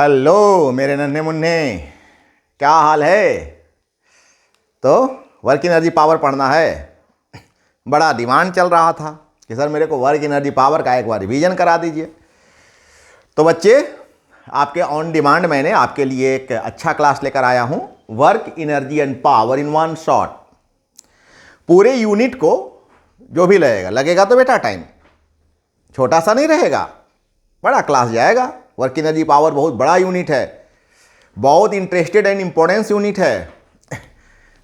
Hello मेरे नन्हे मुन्ने, क्या हाल है। तो वर्क एनर्जी पावर पढ़ना है। बड़ा डिमांड चल रहा था कि सर मेरे को वर्क एनर्जी पावर का एक बार रिवीजन करा दीजिए। तो बच्चे, आपके ऑन डिमांड मैंने आपके लिए एक अच्छा क्लास लेकर आया हूं, work energy and power in one shot. पूरे यूनिट को जो भी लगेगा तो बेटा टाइम छोटा सा नहीं रहेगा, बड़ा क्लास जाएगा। वर्क एनर्जी पावर बहुत बड़ा यूनिट है, बहुत इंटरेस्टेड एंड इंपॉर्टेंस यूनिट है,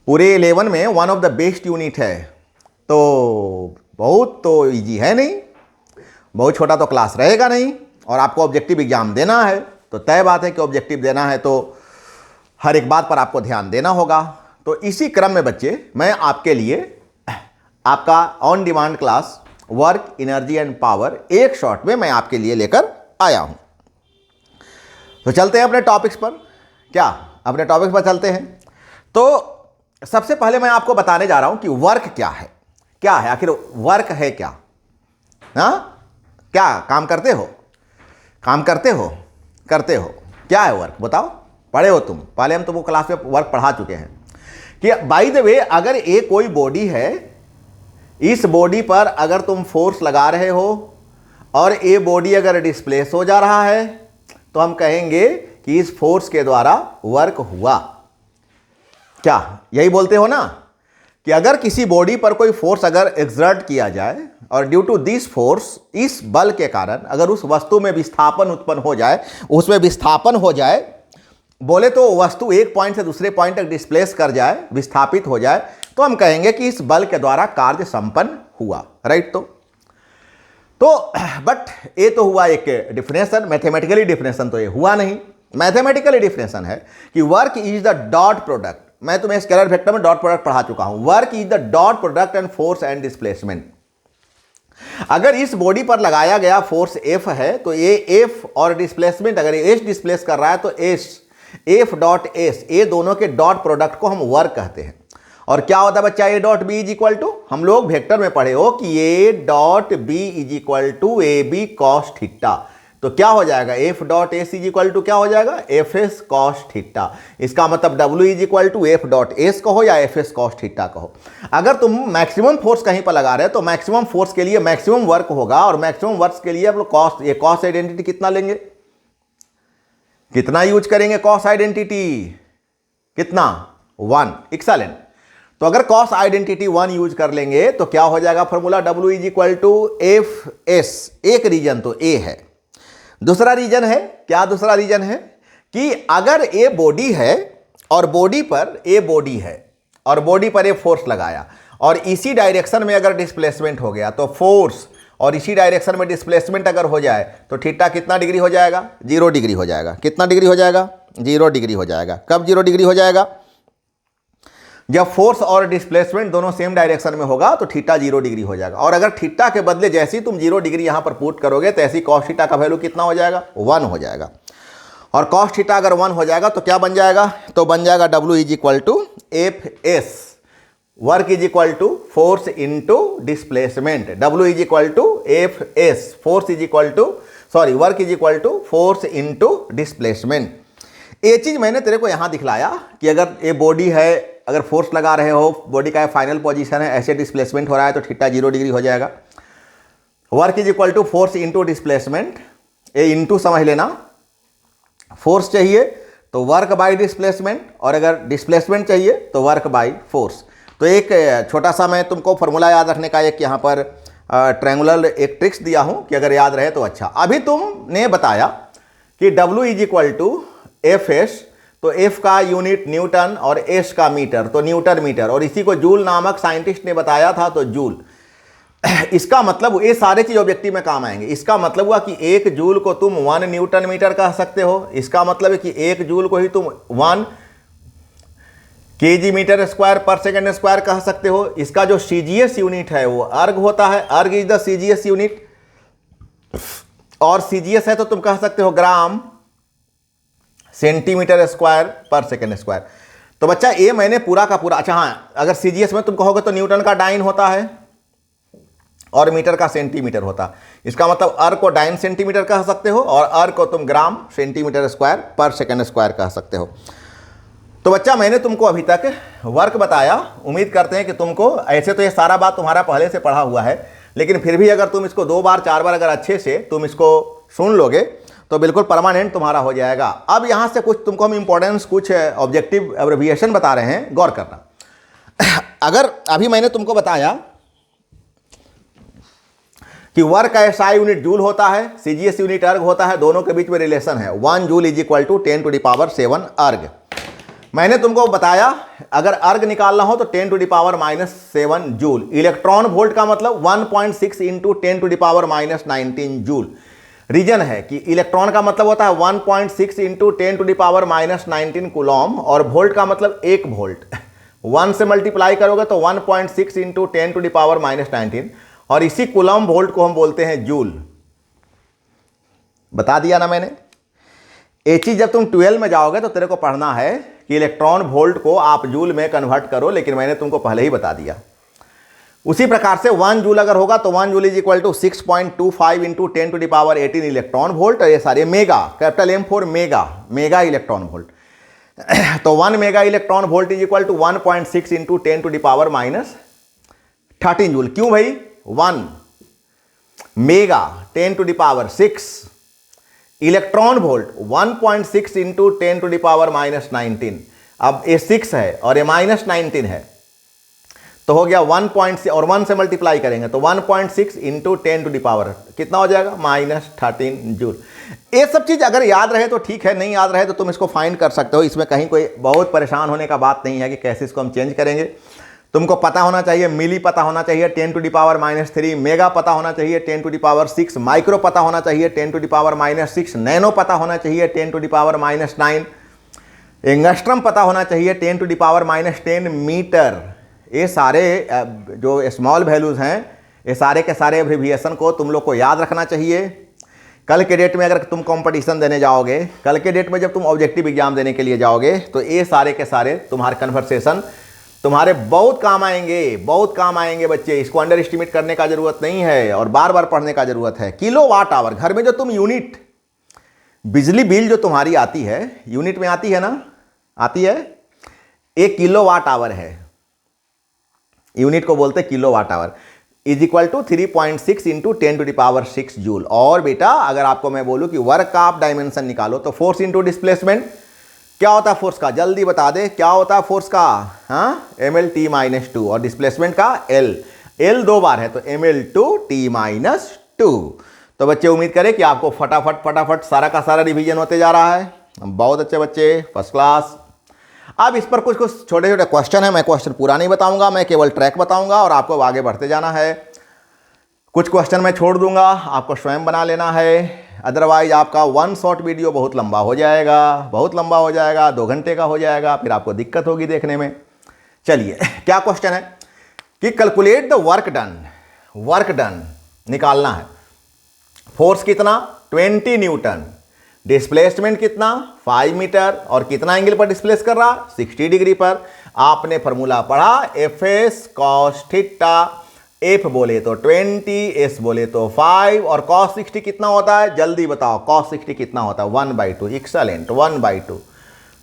पूरे 11 में one of the best unit है। तो बहुत तो इजी है नहीं, बहुत छोटा तो क्लास रहेगा नहीं। और आपको ऑब्जेक्टिव एग्जाम देना है तो तय बात है कि ऑब्जेक्टिव देना है तो हर एक बात पर आपको ध्यान देना होगा। तो इसी क्रम में बच्चे, मैं आपके लिए आपका on demand class work energy and power एक शॉट में मैं आपके लिए लेकर आया हूं। तो चलते हैं अपने टॉपिक्स पर। क्या अपने टॉपिक्स पर चलते हैं। तो सबसे पहले मैं आपको बताने जा रहा हूं कि वर्क क्या है, क्या है आखिर वर्क है क्या। क्या काम करते हो, काम करते हो, करते हो, क्या है वर्क बताओ। पढ़े हो तुम, पहले हम तुमको क्लास में वर्क पढ़ा चुके हैं कि बाय द वे अगर ये कोई बॉडी है, इस बॉडी पर अगर तुम फोर्स लगा रहे हो और ये बॉडी अगर डिस्प्लेस हो जा रहा है तो हम कहेंगे कि इस फोर्स के द्वारा वर्क हुआ। क्या यही बोलते हो ना कि अगर किसी बॉडी पर कोई फोर्स अगर एक्सर्ट किया जाए और ड्यू टू दिस फोर्स, इस बल के कारण अगर उस वस्तु में विस्थापन उत्पन्न हो जाए, उसमें विस्थापन हो जाए, बोले तो वस्तु एक पॉइंट से दूसरे पॉइंट तक डिस्प्लेस कर जाए, विस्थापित हो जाए, तो हम कहेंगे कि इस बल के द्वारा कार्य संपन्न हुआ। राइट। तो बट ये तो हुआ एक डिफिनेशन, मैथमेटिकली डिफिनेशन तो ये हुआ नहीं। मैथमेटिकली डिफिनेशन है कि work is the dot product. मैं तुम्हें स्केलर वेक्टर में डॉट प्रोडक्ट पढ़ा चुका हूं। Work is the dot product and force and displacement. अगर इस बॉडी पर लगाया गया फोर्स F है तो ये F और डिस्प्लेसमेंट अगर ये S डिस्प्लेस कर रहा है तो S, F डॉट S, ये दोनों के डॉट प्रोडक्ट को हम वर्क कहते हैं। और क्या होता है बच्चा, A dot B is equal to, हम लोग वेक्टर में पढ़े हो कि A dot B is equal to A B cos theta. तो क्या हो जाएगा, F dot S is equal to क्या हो जाएगा, एफ एस कॉस थीटा। इसका मतलब W is equal to F dot S कहो या एफ एस कॉस थीटा कहो। अगर तुम मैक्सिमम फोर्स कहीं पर लगा रहे हो तो मैक्सिमम फोर्स के लिए मैक्सिमम वर्क होगा, और मैक्सिमम वर्क के लिए आप लोग कॉस, ये कॉस आइडेंटिटी कितना लेंगे, कितना यूज करेंगे कॉस आइडेंटिटी, कितना, 1। एक्सेलेंट। तो अगर कॉस आइडेंटिटी 1 यूज कर लेंगे तो क्या हो जाएगा formula, W is equal to F S. एक रीजन तो ए है। दूसरा रीजन है क्या, दूसरा रीजन है कि अगर ए बॉडी है और बॉडी पर ए बॉडी है और बॉडी पर ए फोर्स लगाया और इसी डायरेक्शन में अगर डिस्प्लेसमेंट हो गया तो फोर्स और इसी डायरेक्शन में डिस्प्लेसमेंट अगर हो जाए तो थीटा कितना डिग्री हो जाएगा, 0 डिग्री हो जाएगा। कितना डिग्री हो जाएगा, 0 डिग्री हो जाएगा। कब 0 डिग्री हो जाएगा, जब फोर्स और डिस्प्लेसमेंट दोनों सेम डायरेक्शन में होगा तो थीटा 0 डिग्री हो जाएगा। और अगर थीटा के बदले जैसे ही तुम 0 डिग्री यहां पर पुट करोगे तो ऐसी कॉस थीटा का वैल्यू कितना हो जाएगा, 1 हो जाएगा। और कॉस थीटा अगर 1 हो जाएगा तो क्या बन जाएगा, तो बन जाएगा W is equal to F S, work is equal to force into displacement. W is equal to F S, force is equal to, sorry, work is equal to force into displacement. ये चीज मैंने तेरे को यहां दिखलाया कि अगर ये बॉडी है, अगर फोर्स लगा रहे हो, बॉडी का फाइनल पोजीशन है, ऐसे डिस्प्लेसमेंट हो रहा है तो थीटा 0 डिग्री हो जाएगा। Work is equal to force into displacement, ये इंटू समझ लेना। फोर्स चाहिए तो वर्क बाय डिस्प्लेसमेंट, और अगर डिस्प्लेसमेंट चाहिए तो वर्क बाय फोर्स। तो एक छोटा सा मैं तुमको फॉर्मूला याद रखने का एक यहाँ पर ट्रायंगुलर एक ट्रिक्स दिया हूँ कि अगर याद रहे तो अच्छा। अभी तुमने बताया कि W is equal to F S, तो F का यूनिट न्यूटन और S का मीटर, तो न्यूटन मीटर, और इसी को जूल नामक साइंटिस्ट ने बताया था तो जूल। इसका मतलब ये सारे चीज ऑब्जेक्टिव में काम आएंगे। इसका मतलब हुआ कि 1 जूल को तुम 1 न्यूटन मीटर कह सकते हो। इसका मतलब है कि 1 जूल को ही तुम 1 केजी मीटर स्क्वायर पर सेकेंड स्क्वायर कह सकते हो। इसका जो CGS यूनिट है वो अर्ग होता है, अर्ग इज द CGS यूनिट, और CGS है तो तुम कह सकते हो ग्राम सेंटीमीटर स्क्वायर पर सेकेंड स्क्वायर। तो बच्चा ये मैंने पूरा का पूरा, अच्छा हाँ, अगर CGS में तुम कहोगे तो न्यूटन का डाइन होता है और मीटर का सेंटीमीटर होता। इसका मतलब अर्ग को डाइन सेंटीमीटर कह सकते हो और अर्ग को तुम ग्राम सेंटीमीटर स्क्वायर पर सेकंड स्क्वायर कह सकते हो। तो बच्चा मैंने तुमको अभी तक वर्क बताया, उम्मीद करते हैं कि तुमको, ऐसे तो ये सारा बात तुम्हारा पहले से पढ़ा हुआ है, लेकिन फिर भी अगर तुम इसको 2 बार 4 बार अगर अच्छे से तुम इसको सुन लोगे तो बिल्कुल परमानेंट तुम्हारा हो जाएगा। अब यहाँ से कुछ तुमको हम इंपॉर्टेंस, कुछ ऑब्जेक्टिव एब्रिविएशन बता रहे हैं, गौर करना। अगर अभी मैंने तुमको बताया कि वर्क का एसआई यूनिट जूल होता है, सीजीएस यूनिट अर्ग होता है, दोनों के बीच में रिलेशन है 1 जूल इज इक्वल टू 10⁻7 अर्ग। मैंने तुमको बताया अगर अर्ग निकालना हो तो 10⁻⁻7 जूल। इलेक्ट्रॉन वोल्ट का मतलब 1.6 इंटू 10⁻⁻19 जूल। रीजन है कि इलेक्ट्रॉन का मतलब होता है 1.6 इंटू 10⁻⁻19 कूलॉम और वोल्ट का मतलब 1 वोल्ट। 1 से मल्टीप्लाई करोगे तो 1.6 इंटू 10⁻⁻19 और इसी कूलॉम वोल्ट को हम बोलते हैं जूल। बता दिया ना मैंने। ये चीज जब तुम 12 में जाओगे तो तेरे को पढ़ना है कि इलेक्ट्रॉन वोल्ट को आप जूल में कन्वर्ट करो, लेकिन मैंने तुमको पहले ही बता दिया। उसी प्रकार से 1 जूल अगर होगा तो 1 joule is equal to 6.25 into 10⁻18 electron volt. और ये सारे mega, capital M for mega, mega electron volt. तो 1 mega electron volt is equal to 1.6 into 10⁻13 joule. क्यों भाई? 1 मेगा 10⁻6 इलेक्ट्रॉन वोल्ट 1.6 इंटू 10⁻19। अब ये 6 है और ये -19 है तो हो गया 1.6 और 1 से मल्टीप्लाई करेंगे तो 1.6 इंटू 10⁻, कितना हो जाएगा? -13 जूल। ये सब चीज़ अगर याद रहे तो ठीक है, नहीं याद रहे तो तुम इसको फाइंड कर सकते हो। इसमें कहीं कोई बहुत परेशान होने का बात नहीं है कि कैसे इसको हम चेंज करेंगे। तुमको पता होना चाहिए, मिली पता होना चाहिए 10⁻⁻3, मेगा पता होना चाहिए 10�6, माइक्रो पता होना चाहिए 10⁻6, नैनो पता होना चाहिए 10⁻9, एंगस्ट्रम पता होना चाहिए 10⁻10 मीटर। ये सारे जो स्मॉल वैल्यूज़ हैं, ये सारे के सारे एब्रिविएशन को तुम लोग को याद रखना चाहिए। कल के डेट में अगर तुम कंपटीशन देने जाओगे, कल के डेट में जब तुम ऑब्जेक्टिव एग्जाम देने के लिए जाओगे तो ये सारे के सारे तुम्हारे कन्वर्सेशन तुम्हारे बहुत काम आएंगे, बहुत काम आएंगे बच्चे। इसको अंडर एस्टिमेट करने का जरूरत नहीं है और बार बार पढ़ने का जरूरत है। किलो वाट आवर, घर में जो तुम यूनिट, बिजली बिल जो तुम्हारी आती है यूनिट में आती है ना, आती है, 1 किलो वाट आवर है। यूनिट को बोलते हैं kilo watt hour, is equal to 3.6 into 10⁻6 joule. और बेटा अगर आपको मैं बोलूं कि वर्क का आप डायमेंशन निकालो तो फोर्स इंटू डिस्प्लेसमेंट, क्या होता है फोर्स का? जल्दी बता दे, क्या होता है फोर्स का? हाँ, mL/t-2 और डिस्प्लेसमेंट का L 2 बार है तो mL/t-2। तो बच्चे उम्मीद करें कि आपको फटाफट सारा का सारा रिवीजन होते जा रहा है। बहुत अच्छे बच्चे, फर्स्ट क्लास। अब इस पर कुछ छोटे छोटे क्वेश्चन है, मैं क्वेश्चन पूरा नहीं बताऊंगा, मैं केवल ट्रैक बताऊंगा और आपको आगे बढ़ते जाना है। कुछ क्वेश्चन मैं छोड़ दूंगा, आपको स्वयं बना लेना है, अदरवाइज आपका 1 शॉर्ट वीडियो बहुत लंबा हो जाएगा, बहुत लंबा हो जाएगा, 2 घंटे का हो जाएगा, फिर आपको दिक्कत होगी देखने में। चलिए, क्या क्वेश्चन है कि कैलकुलेट द वर्क डन निकालना है। फोर्स कितना? 20 न्यूटन, डिस्प्लेसमेंट कितना? 5 मीटर, और कितना एंगल पर डिस्प्लेस कर रहा? 60 डिग्री पर। आपने फॉर्मूला पढ़ा Fs cos थीटा, F बोले तो 20, S बोले तो 5, और cos 60 कितना होता है? जल्दी बताओ, cos 60 कितना होता है? 1/2। एक्सेलेंट, 1/2।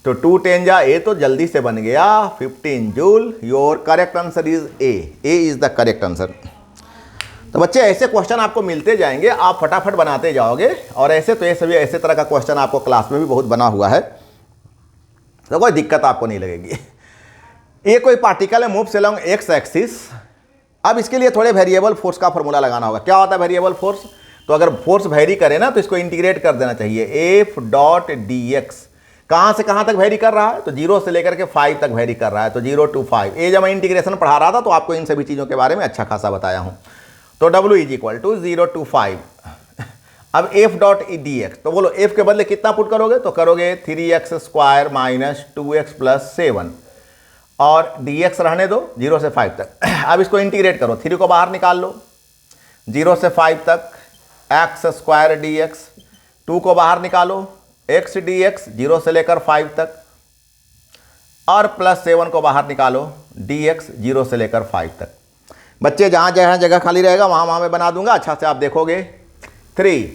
तो 2 10 जा, ए तो जल्दी से बन गया 15 joule. Your correct answer is a is the correct answer. तो बच्चे ऐसे क्वेश्चन आपको मिलते जाएंगे, आप फटाफट बनाते जाओगे। और ऐसे तो ये सभी ऐसे तरह का क्वेश्चन आपको क्लास में भी बहुत बना हुआ है, तो कोई दिक्कत आपको नहीं लगेगी। ये कोई पार्टिकल है मूव्स अलोंग एक्स एक्सिस। अब इसके लिए थोड़े वेरिएबल फोर्स का फॉर्मूला लगाना होगा। क्या होता है वेरिएबल फोर्स? तो अगर फोर्स वेरी करे ना तो इसको इंटीग्रेट कर देना चाहिए। F.dx कहां से कहां तक वेरी कर रहा है? तो 0 से लेकर के 5 तक वेरी कर रहा है, तो 0 to 5। ये जब मैं इंटीग्रेशन पढ़ा रहा था तो आपको इन सभी चीजों के बारे में अच्छा खासा बताया हूं। तो W is equal to 0 to 5। अब F.dx, तो बोलो F के बदले कितना पुट करोगे? तो करोगे 3x² माइनस 2x प्लस 7, और dx रहने दो 0 से 5 तक। अब इसको इंटीग्रेट करो, 3 को बाहर निकाल लो, 0 से 5 तक x² dx, 2 को बाहर निकालो, x dx 0 से लेकर 5 तक, और प्लस 7 को बाहर निकालो, dx 0 से लेकर 5 तक। बच्चे जहाँ जहाँ जगह खाली रहेगा वहाँ वहाँ मैं बना दूंगा, अच्छा से आप देखोगे। 3।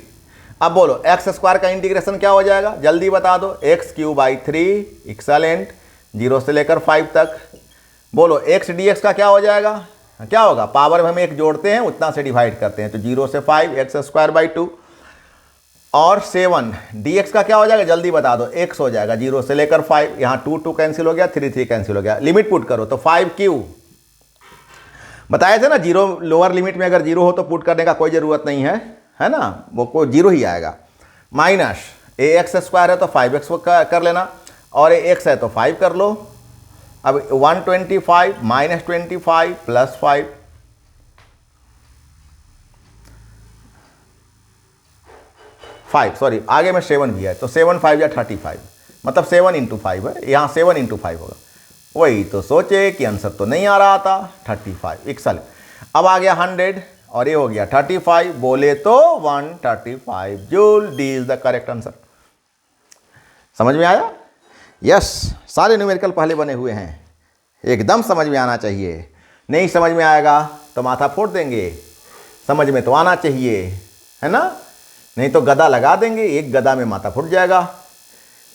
अब बोलो एक्स स्क्वायर का इंटीग्रेशन क्या हो जाएगा, जल्दी बता दो। x³ 3 एक्सेलेंट, 0 से लेकर 5 तक। बोलो x dx का क्या हो जाएगा, क्या होगा, पावर में हम एक जोड़ते हैं उतना से डिवाइड करते हैं, तो 0 से 5 x² 2 और 7 dx का क्या हो जाएगा, जल्दी बता दो। x हो जाएगा 0 से लेकर 5, यहाँ 2 2 कैंसिल हो गया, 3 3 कैंसिल हो गया, लिमिट पुट करो तो 5q। बताए थे ना, जीरो लोअर लिमिट में अगर 0 हो तो पुट करने का कोई ज़रूरत नहीं है ना, वो को 0 ही आएगा। माइनस ax² है तो 5x कर लेना, और x है तो 5 कर लो। अब 125 माइनस 25 प्लस 5, सॉरी आगे में 7 भी है, तो 7 5 या 35, मतलब 7 × 5 है, यहाँ 7 × 5 होगा। वही तो सोचे कि आंसर तो नहीं आ रहा था, 35 एक्सल। अब आ गया 100 और ये हो गया 35, बोले तो 135 joule. D is the correct answer. समझ में आया? यस, सारे न्यूमेरिकल पहले बने हुए हैं, एकदम समझ में आना चाहिए। नहीं समझ में आएगा तो माथा फोड़ देंगे, समझ में तो आना चाहिए, है ना, नहीं तो गदा लगा देंगे, एक गदा में माथा फुट जाएगा।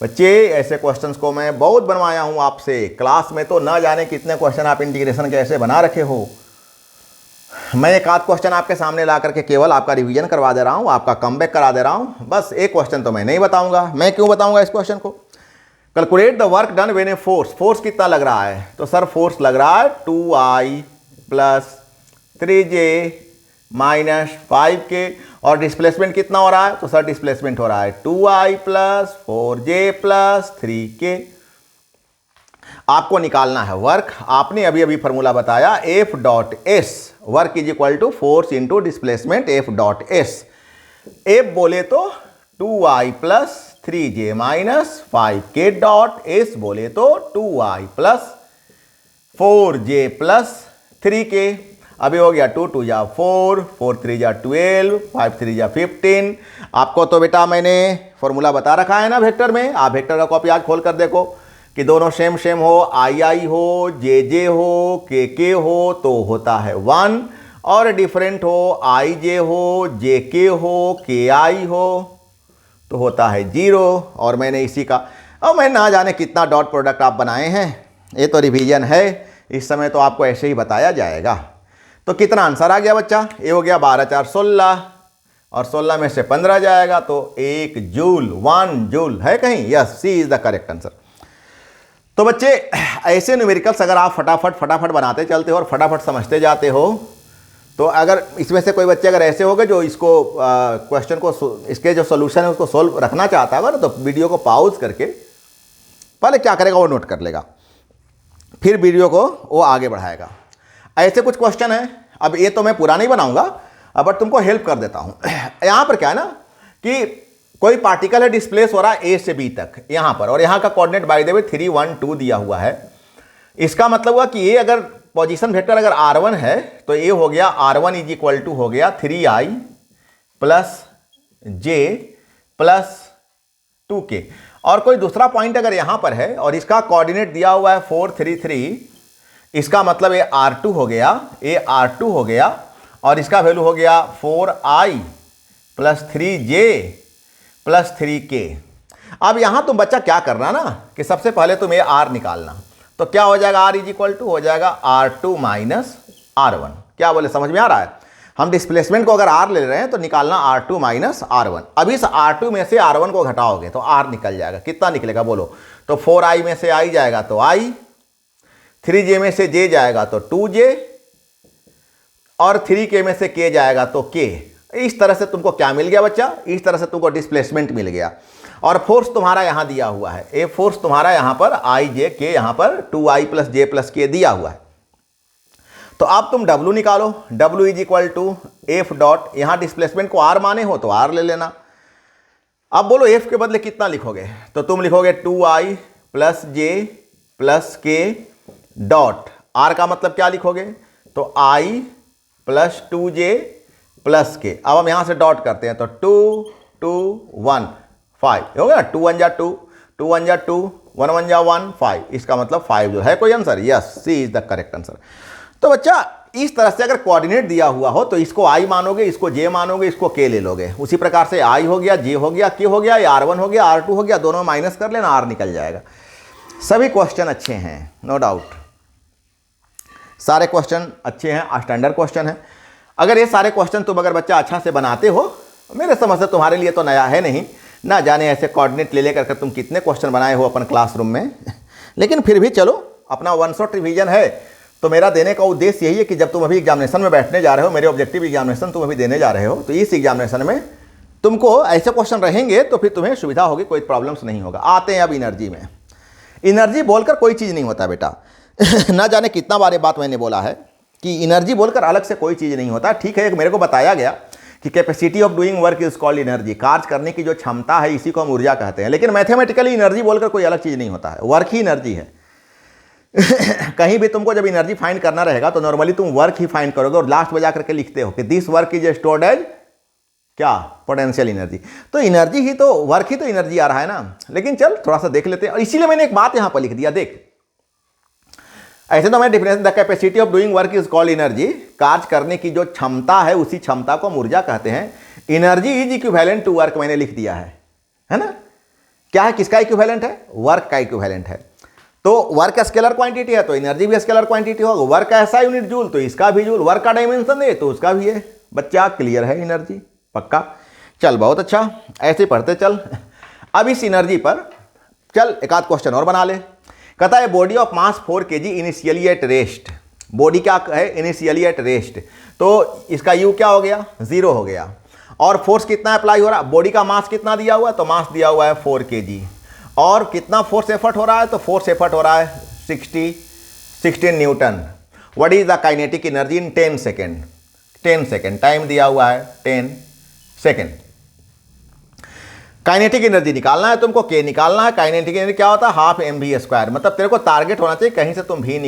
बच्चे ऐसे क्वेश्चंस को मैं बहुत बनवाया हूँ आपसे, क्लास में तो ना जाने कितने क्वेश्चन आप इंटीग्रेशन के ऐसे बना रखे हो। मैं एक आध क्वेश्चन आपके सामने ला करके केवल आपका रिवीजन करवा दे रहा हूँ, आपका कमबैक करा दे रहा हूँ, बस एक क्वेश्चन तो मैं नहीं बताऊंगा। मैं क्यों बताऊंगा इस क्वेश्चन को? Calculate the work done when a force कितना लग रहा है, तो सर फोर्स लग रहा है 2i + 3j - 5k, और डिस्प्लेसमेंट कितना हो रहा है, तो सर डिस्प्लेसमेंट हो रहा है 2i + 4j + 3k। आपको निकालना है वर्क। आपने अभी अभी फॉर्मूला बताया F.S, work = force × displacement F.S। F बोले तो 2i + 3j - 5k dot, S बोले तो 2i + 4j + 3k। अभी हो गया 2 2 जा 4, 4 3 जा 12, 5 3 जा 15। आपको तो बेटा मैंने फॉर्मूला बता रखा है ना वेक्टर में, आप वेक्टर का कॉपी आज खोल कर देखो कि दोनों सेम सेम हो, आई हो, जे हो, के हो तो होता है 1, और डिफरेंट हो, आई जे हो, जे हो, के आई हो तो होता है 0। और मैंने इसी का, और मैं ना जाने कितना डॉट प्रोडक्ट आप बनाए हैं, ये तो रिवीजन है, इस समय तो आपको ऐसे ही बताया जाएगा। तो कितना आंसर आ गया बच्चा, ये हो गया 12 4 16, और 16 में से 15 जाएगा तो 1 जूल, 1 जूल है कहीं? Yes, C is the correct answer. तो बच्चे ऐसे न्यूमेरिकल्स अगर आप फटाफट बनाते चलते हो और फटाफट समझते जाते हो, तो अगर इसमें से कोई बच्चे अगर ऐसे होंगे जो इसको क्वेश्चन को, इसके जो सोल्यूशन है उसको सोल्व रखना चाहता है ना, तो वीडियो को पॉज करके पहले क्या करेगा वो नोट कर लेगा, फिर वीडियो को वो आगे बढ़ाएगा। ऐसे कुछ क्वेश्चन है, अब ये तो मैं पूरा नहीं बनाऊंगा, बट तुमको हेल्प कर देता हूं। यहां पर क्या है ना कि कोई पार्टिकल है डिस्प्लेस हो रहा है ए से बी तक यहां पर, और यहां का कोऑर्डिनेट बाय द वे 3 1 2 दिया हुआ है। इसका मतलब हुआ कि ये अगर पोजीशन वेक्टर अगर r1 है तो ये हो गया r1 = हो गया 3i + j + 2k। और कोई दूसरा पॉइंट अगर यहां पर है और इसका कोऑर्डिनेट दिया हुआ है 4 3 3, इसका मतलब ये r2 हो गया, ये r2 हो गया, और इसका वैल्यू हो गया 4i + 3j + 3k। अब यहां तुम बच्चा क्या करना ना कि सबसे पहले तुम ये r निकालना, तो क्या हो जाएगा, r = हो जाएगा r2 - r1। क्या बोले, समझ में आ रहा है? हम डिस्प्लेसमेंट को अगर r ले रहे हैं तो निकालना r2 - r1। अब इस r2 में से r1 को घटाओगे तो r निकल जाएगा, कितना निकलेगा बोलो, तो 4i में से i जाएगा तो i, 3j में से j जाएगा तो 2j, और 3k में से k जाएगा तो k। इस तरह से तुमको क्या मिल गया बच्चा, इस तरह से तुमको डिस्प्लेसमेंट मिल गया। और फोर्स तुम्हारा यहां दिया हुआ है, ए फोर्स तुम्हारा यहां पर i j k, यहां पर 2i + j + k दिया हुआ है। तो अब तुम W निकालो, W = F. यहां डिस्प्लेसमेंट को r माने हो तो r ले लेना। अब बोलो F के बदले कितना लिखोगे, तो तुम लिखोगे 2i + j + k dot, r का मतलब क्या लिखोगे, तो i + 2j + k। अब हम यहां से डॉट करते हैं तो 2 2 1 5 हो गया, 2 1 जा 2, 2 1 जा 2, 1 1 जा 1, 5। इसका मतलब 5 जो है कोई answer. Yes, C is the correct answer. तो बच्चा इस तरह से अगर कोऑर्डिनेट दिया हुआ हो तो इसको आई मानोगे, इसको जे मानोगे, इसको के ले लोगे। उसी प्रकार से आई हो गया, जे हो गया, के हो गया, R1 हो गया, R2 हो गया, दोनों माइनस कर लेना, R निकल जाएगा। सभी क्वेश्चन अच्छे हैं, नो डाउट, सारे क्वेश्चन अच्छे हैं, स्टैंडर्ड क्वेश्चन है। अगर ये सारे क्वेश्चन तुम अगर बच्चा अच्छा से बनाते हो, मेरे समझ से तुम्हारे लिए तो नया है नहीं, ना जाने ऐसे कोऑर्डिनेट ले लेकर तुम कितने क्वेश्चन बनाए हो अपन क्लासरूम में लेकिन फिर भी चलो, अपना वन शॉट रिवीजन है। तो मेरा देने का उद्देश्य यही है कि जब तुम अभी एग्जामिनेशन में बैठने जा रहे हो, मेरे ऑब्जेक्टिव एग्जामिनेशन तुम अभी देने जा रहे हो, तो इस एग्जामिनेशन में तुमको ऐसे क्वेश्चन रहेंगे तो फिर तुम्हें सुविधा होगी, कोई प्रॉब्लम्स नहीं होगा। आते हैं अब एनर्जी में। एनर्जी बोलकर कोई चीज़ नहीं होता बेटा ना जाने कितना बार बात मैंने बोला है कि एनर्जी बोलकर अलग से कोई चीज़ नहीं होता। ठीक है, एक मेरे को बताया गया कि capacity of doing work is called energy, कार्य करने की जो क्षमता है इसी को हम ऊर्जा कहते हैं। लेकिन मैथमेटिकली एनर्जी बोलकर कोई अलग चीज़ नहीं होता है, वर्क ही एनर्जी है कहीं भी तुमको जब एनर्जी फाइंड करना रहेगा तो नॉर्मली तुम वर्क ही फाइंड करोगे और लास्ट में जा करके लिखते हो कि this work is stored as क्या, पोटेंशियल एनर्जी। तो एनर्जी ही तो, वर्क ही तो एनर्जी आ रहा है ना। लेकिन चल थोड़ा सा देख लेते हैं, और इसीलिए मैंने एक बात यहां पर लिख दिया, देख ऐसे तो मैं difference, the capacity of doing work is called energy, कार्य करने की जो क्षमता है उसी क्षमता को हम ऊर्जा कहते हैं। Energy is equivalent to work, मैंने लिख दिया है ना। क्या है, किसका इक्विवेलेंट है, वर्क का इक्विवेलेंट है। तो वर्क स्केलर क्वांटिटी है तो एनर्जी भी स्केलर क्वांटिटी होगा। वर्क का ऐसा यूनिट जूल तो इसका भी जूल, वर्क का डायमेंशन है तो उसका भी है। बच्चा क्लियर है, एनर्जी पक्का। चल बहुत अच्छा, ऐसे पढ़ते चल। अब इस एनर्जी पर चल एक आध क्वेश्चन और बना ले। कहता है body of mass 4 kg initially at rest, body क्या है, इनिशियली एट रेस्ट, तो इसका यू क्या हो गया, 0 हो गया। और फोर्स कितना अप्लाई हो रहा है, बॉडी का मास कितना दिया हुआ है, तो मास दिया हुआ है 4 kg। और कितना फोर्स एफर्ट हो रहा है, तो फोर्स एफर्ट हो रहा है 16 Newton. What is the kinetic energy in 10 second, 10 second time दिया हुआ है, 10 सेकेंड। काइनेटिक एनर्जी निकालना है तुमको, के निकालना है। काइनेटिक एनर्जी क्या होता है, हाफ mv², मतलब तेरे को टारगेट होना चाहिए कहीं से तुम भी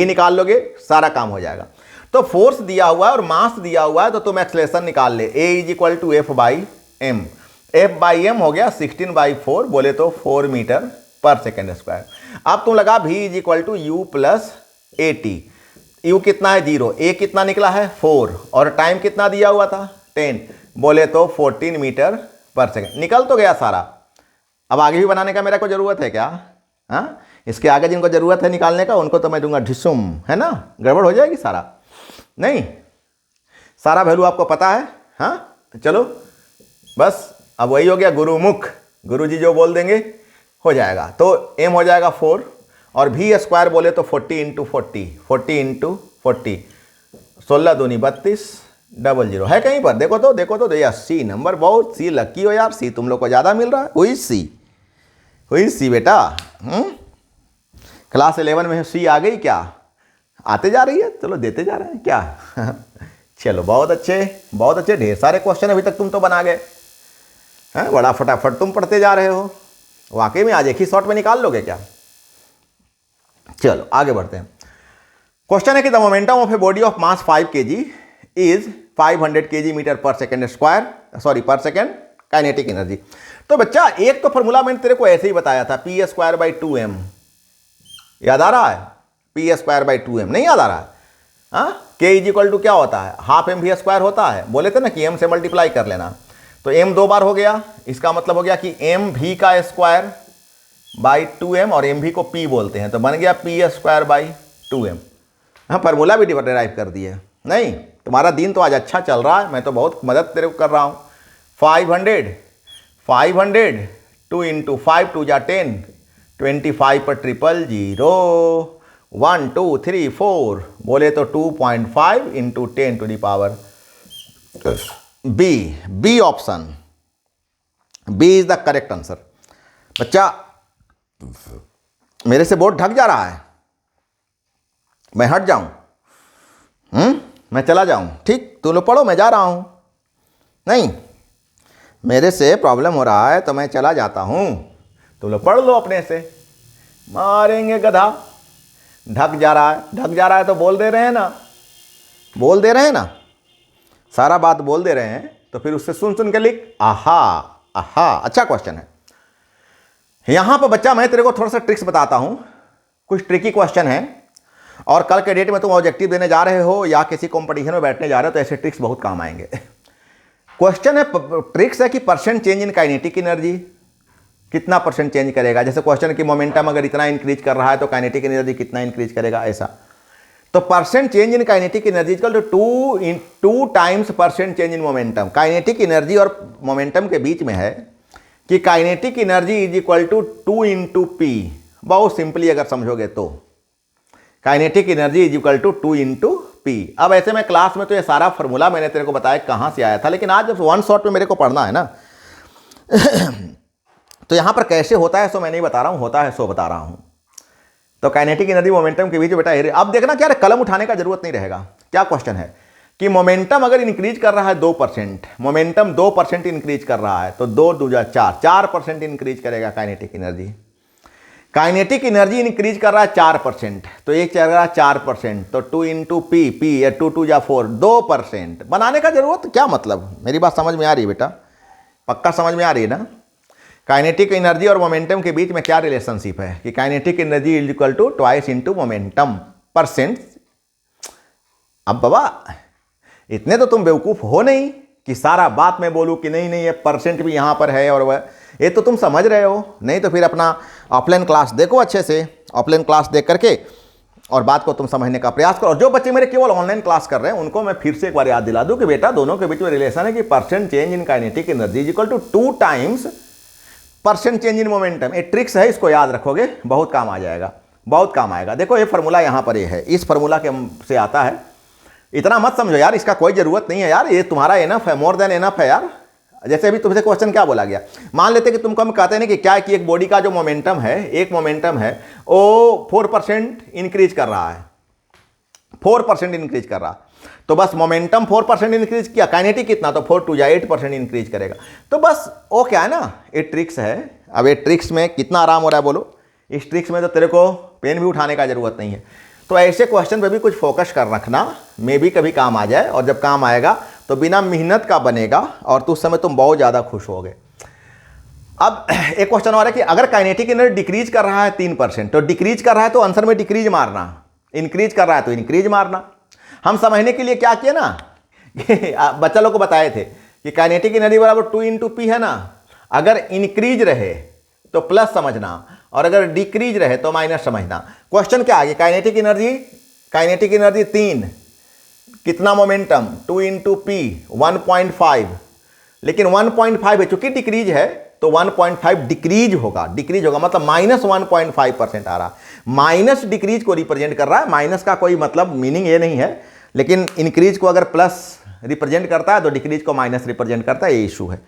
निकाल लोगे, सारा काम हो जाएगा। तो फोर्स दिया हुआ है और मास दिया हुआ है तो तुम एक्सेलरेशन निकाल ले, a is equal to F/m, F/m हो गया 16/4, बोले तो 4 मीटर पर सेकेंड स्क्वायर। अब तुम लगा v is equal to u plus at, u कितना है 0, a कितना निकला है 4, और टाइम कितना दिया हुआ था 10, बोले तो 14 मीटर पर सेकेंड। निकल तो गया सारा। अब आगे भी बनाने का मेरा को जरूरत है क्या, हाँ, इसके आगे जिनको जरूरत है निकालने का उनको तो मैं दूंगा ढिसुम, है ना, गड़बड़ हो जाएगी सारा, नहीं सारा वैल्यू आपको पता है। हाँ चलो बस अब वही हो गया, गुरुमुख, गुरुजी जो बोल देंगे हो जाएगा। तो m हो जाएगा 4 और v² बोले तो 40 इंटू 40, 40 इंटू 40, 16 दूनी 32, 00 है कहीं पर, देखो तो यार सी नंबर, बहुत सी लकी हो यार, सी तुम लोग को ज़्यादा मिल रहा है। हुई सी बेटा, क्लास 11 में सी आ गई क्या, आते जा रही है, चलो देते जा रहे हैं क्या चलो बहुत अच्छे, ढेर सारे क्वेश्चन अभी तक तुम तो बना गए हैं, बड़ा फटाफट तुम पढ़ते जा रहे हो। वाकई में आज एक ही शॉट में निकाल लोगे क्या। चलो आगे बढ़ते हैं। क्वेश्चन है कि the momentum of a body of mass 5 kg is 500 kg metre per second square, sorry per second kinetic energy. तो बच्चा एक तो फॉर्मूला मैंने तेरे को ऐसे ही बताया था, p²/2m, याद आ रहा है, p²/2m नहीं याद आ रहा है, हाँ, k इज इक्वल टू क्या होता है, हाफ mv² होता है, बोले थे ना कि m से मल्टीप्लाई कर लेना, तो m 2 बार हो गया, इसका मतलब हो गया कि mv का स्क्वायर बाई 2m, और mv को p बोलते हैं तो बन गया p²/2m। हाँ फॉर्मूला भी डिराइव कर दिए। नहीं तुम्हारा दिन तो आज अच्छा चल रहा है, मैं तो बहुत मदद तेरे को कर रहा हूँ। 500 2 इंटू 5 2 जा 10, 25 पर 000, 1 2 3 4, बोले तो 2.5 into 10 to the power B option, B is the correct answer. बच्चा मेरे से बोर्ड ढक जा रहा है, मैं हट जाऊं, मैं चला जाऊं, ठीक, तुम लोग पढ़ो, मैं जा रहा हूं। नहीं मेरे से प्रॉब्लम हो रहा है तो मैं चला जाता हूं, तुम लोग पढ़ लो अपने से। मारेंगे गधा, ढक जा रहा है तो बोल दे रहे हैं ना, सारा बात बोल दे रहे हैं तो फिर उससे सुन के लिख। आहा अच्छा क्वेश्चन है। यहां पर बच्चा मैं तेरे को थोड़ा सा ट्रिक्स बताता हूं, कुछ ट्रिकी क्वेश्चन है और कल के डेट में तुम ऑब्जेक्टिव देने जा रहे हो या किसी कंपटीशन में बैठने जा रहे हो तो ऐसे ट्रिक्स बहुत काम आएंगे। क्वेश्चन है, ट्रिक्स है कि percent change in kinetic energy, कितना परसेंट चेंज करेगा। जैसे क्वेश्चन की मोमेंटम अगर इतना इंक्रीज कर रहा है तो काइनेटिक एनर्जी कितना इंक्रीज करेगा, ऐसा। तो percent change in kinetic energy equal to 2 times percent change in momentum. Kinetic energy और मोमेंटम के बीच में है कि kinetic energy is equal to 2 into P. बहुत सिंपली अगर समझोगे तो kinetic energy is equal to 2 into P. अब ऐसे में क्लास में तो ये सारा फॉर्मूला मैंने तेरे को बताया कहाँ से आया था, लेकिन आज जब वन शॉट में मेरे को पढ़ना है ना तो यहाँ पर कैसे होता है सो मैं नहीं बता रहा हूँ, होता है सो बता रहा हूँ। तो काइनेटिक एनर्जी मोमेंटम के बीच बेटा अब देखना क्या, कलम उठाने का जरूरत नहीं रहेगा। क्या क्वेश्चन है कि मोमेंटम अगर इंक्रीज कर रहा है 2%, मोमेंटम 2% इंक्रीज कर रहा है तो 2 दूजा 4% इंक्रीज करेगा kinetic energy. Kinetic energy increase कर रहा है 4%, तो एक चल रहा है 4%, तो 2 इंटू पी, पी 2 2 जा 4, 2% बनाने का जरूरत क्या मतलब। मेरी बात समझ में आ रही है बेटा, पक्का समझ में आ रही है ना। काइनेटिक एनर्जी और मोमेंटम के बीच में क्या रिलेशनशिप है कि kinetic energy is equal to twice into momentum percent. अब बाबा इतने तो तुम बेवकूफ़ हो नहीं कि सारा बात मैं बोलूँ कि नहीं नहीं ये परसेंट भी यहाँ पर है और वह, ये तो तुम समझ रहे हो। नहीं तो फिर अपना ऑफलाइन क्लास देखो अच्छे से, ऑफलाइन क्लास देख करके और बात को तुम समझने का प्रयास करो। और जो बच्चे मेरे केवल ऑनलाइन क्लास कर रहे हैं उनको मैं फिर से एक बार याद दिला दूँ कि बेटा दोनों के बीच में रिलेशन है कि percent change in kinetic energy is equal to 2 times percent change in momentum. ये ट्रिक्स है, इसको याद रखोगे बहुत काम आ जाएगा, बहुत काम आएगा। देखो ये फार्मूला यहाँ पर ये है, इस फार्मूला के से आता है। इतना मत समझो यार, इसका कोई ज़रूरत नहीं है यार, ये तुम्हारा एनफ है, मोर देन एनफ है यार। जैसे अभी तुमसे क्वेश्चन क्या बोला गया, मान लेते कि तुमको हम कहते हैं कि क्या है कि एक बॉडी का जो मोमेंटम है, एक मोमेंटम है वो 4% इंक्रीज कर रहा है, 4% इंक्रीज कर रहा है। तो बस मोमेंटम 4% इंक्रीज किया, काइनेटिक कितना, तो 4 2 जा 8% इंक्रीज करेगा। तो बस वो क्या है ना, ये ट्रिक्स है। अब ये ट्रिक्स में कितना आराम हो रहा है बोलो, इस ट्रिक्स में तो तेरे को पेन भी उठाने का जरूरत नहीं है। तो ऐसे क्वेश्चन पे भी कुछ फोकस कर रखना, मे भी कभी काम आ जाए, और जब काम आएगा तो बिना मेहनत का बनेगा और तो उस समय तुम बहुत ज़्यादा खुश होगे। अब एक क्वेश्चन और है कि अगर काइनेटिक एनर्जी डिक्रीज कर रहा है 3%, तो डिक्रीज कर रहा है तो आंसर में डिक्रीज मारना, इंक्रीज कर रहा है तो इंक्रीज मारना। हम समझने के लिए क्या किए ना बच्चा लोग को बताए थे कि काइनेटिक एनर्जी बराबर 2 इंटू पी है ना, अगर इंक्रीज रहे तो प्लस समझना और अगर डिक्रीज रहे तो माइनस समझना। क्वेश्चन क्या आगे, काइनेटिक एनर्जी 3, कितना मोमेंटम 2 इंटू पी 1.5, लेकिन 1.5 है, चूंकि डिक्रीज है तो 1.5 डिक्रीज होगा मतलब माइनस 1.5% आ रहा। माइनस डिक्रीज को रिप्रेजेंट कर रहा है, माइनस का कोई मतलब मीनिंग ये नहीं है, लेकिन इंक्रीज को अगर प्लस रिप्रेजेंट करता है तो डिक्रीज को माइनस रिप्रेजेंट करता है, ये इशू है।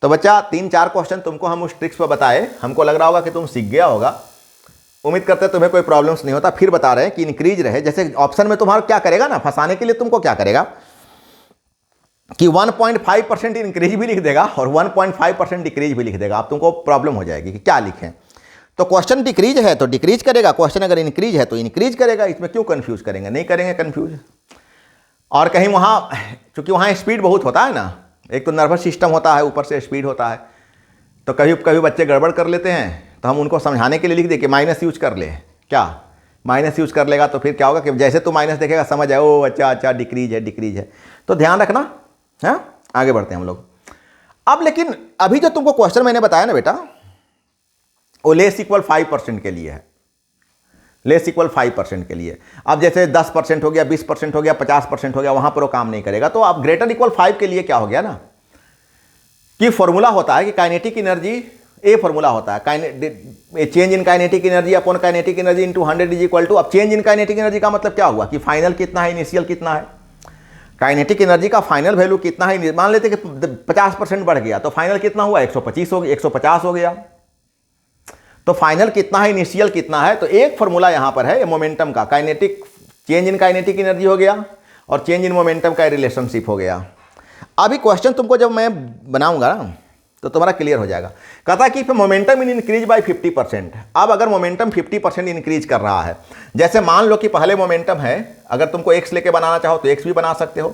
तो बच्चा 3-4 क्वेश्चन तुमको हम उस ट्रिक्स पर बताए, हमको लग रहा होगा कि तुम सीख गया होगा, उम्मीद करते हैं तुम्हें कोई प्रॉब्लम्स नहीं होता। फिर बता रहे हैं कि इंक्रीज रहे, जैसे ऑप्शन में तुम्हारा क्या करेगा ना, फंसाने के लिए तुमको क्या करेगा कि 1.5% इंक्रीज भी लिख देगा और 1.5% डिक्रीज भी लिख देगा। अब तुमको प्रॉब्लम हो जाएगी कि क्या लिखें। तो क्वेश्चन डिक्रीज है तो डिक्रीज करेगा, क्वेश्चन अगर इंक्रीज है तो इंक्रीज करेगा। इसमें क्यों कंफ्यूज करेंगे, नहीं करेंगे कंफ्यूज। और कहीं वहाँ, चूंकि वहाँ स्पीड बहुत होता है ना, एक तो नर्वस सिस्टम होता है, ऊपर से स्पीड होता है, तो कभी कभी बच्चे गड़बड़ कर लेते हैं, तो हम उनको समझाने के लिए लिख दे कि माइनस यूज कर ले। क्या माइनस यूज कर लेगा तो फिर क्या होगा कि जैसे तू माइनस देखेगा समझ आए ओ अच्छा डिक्रीज है। तो ध्यान रखना है। आगे बढ़ते हैं हम लोग। अब लेकिन अभी जो तुमको क्वेश्चन मैंने बताया ना बेटा, वो लेस इक्वल 5% के लिए है, लेस इक्वल 5% के लिए। अब जैसे 10% हो गया, 20% हो गया, 50% हो गया, वहां पर वो काम नहीं करेगा। तो अब ग्रेटर इक्वल 5 के लिए क्या हो गया ना कि फॉर्मूला होता है कि काइनेटिक एनर्जी, ए फॉर्मूला होता है change in kinetic energy upon kinetic energy into 100 is equal to. अब चेंज इन काइनेटिक एनर्जी का मतलब क्या हुआ कि फाइनल कितना है, इनिशियल कितना है। काइनेटिक एनर्जी का फाइनल वैल्यू कितना है, मान लेते कि 50% बढ़ गया तो फाइनल कितना हुआ 150 हो गया। तो फाइनल कितना है, इनिशियल कितना है। तो एक फॉर्मूला यहां पर है मोमेंटम का, kinetic change in kinetic energy हो गया और चेंज इन मोमेंटम का रिलेशनशिप हो गया। अभी क्वेश्चन तुमको जब मैं बनाऊंगा ना तो तुम्हारा क्लियर हो जाएगा। कहता है कि मोमेंटम इन इंक्रीज बाय 50%। अब अगर मोमेंटम 50% इंक्रीज कर रहा है, जैसे मान लो कि पहले मोमेंटम है, अगर तुमको x लेके बनाना चाहो तो x भी बना सकते हो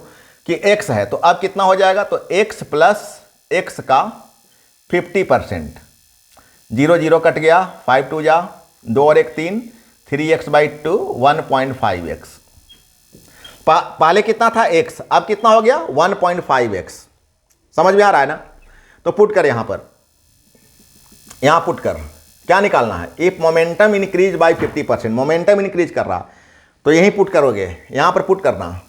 कि x है, तो अब कितना हो जाएगा, तो x प्लस x का 50%, 0 0 कट गया, 5 2 जा 2 और 1 3, 3x/2 1.5x। पहले कितना था x, अब कितना हो गया 1.5x। समझ में आ रहा है ना? तो पुट कर यहां पर, यहां पुट कर, क्या निकालना है? If momentum increase by 50%, momentum increase कर रहा तो यहीं पुट करोगे, यहां पर पुट करना।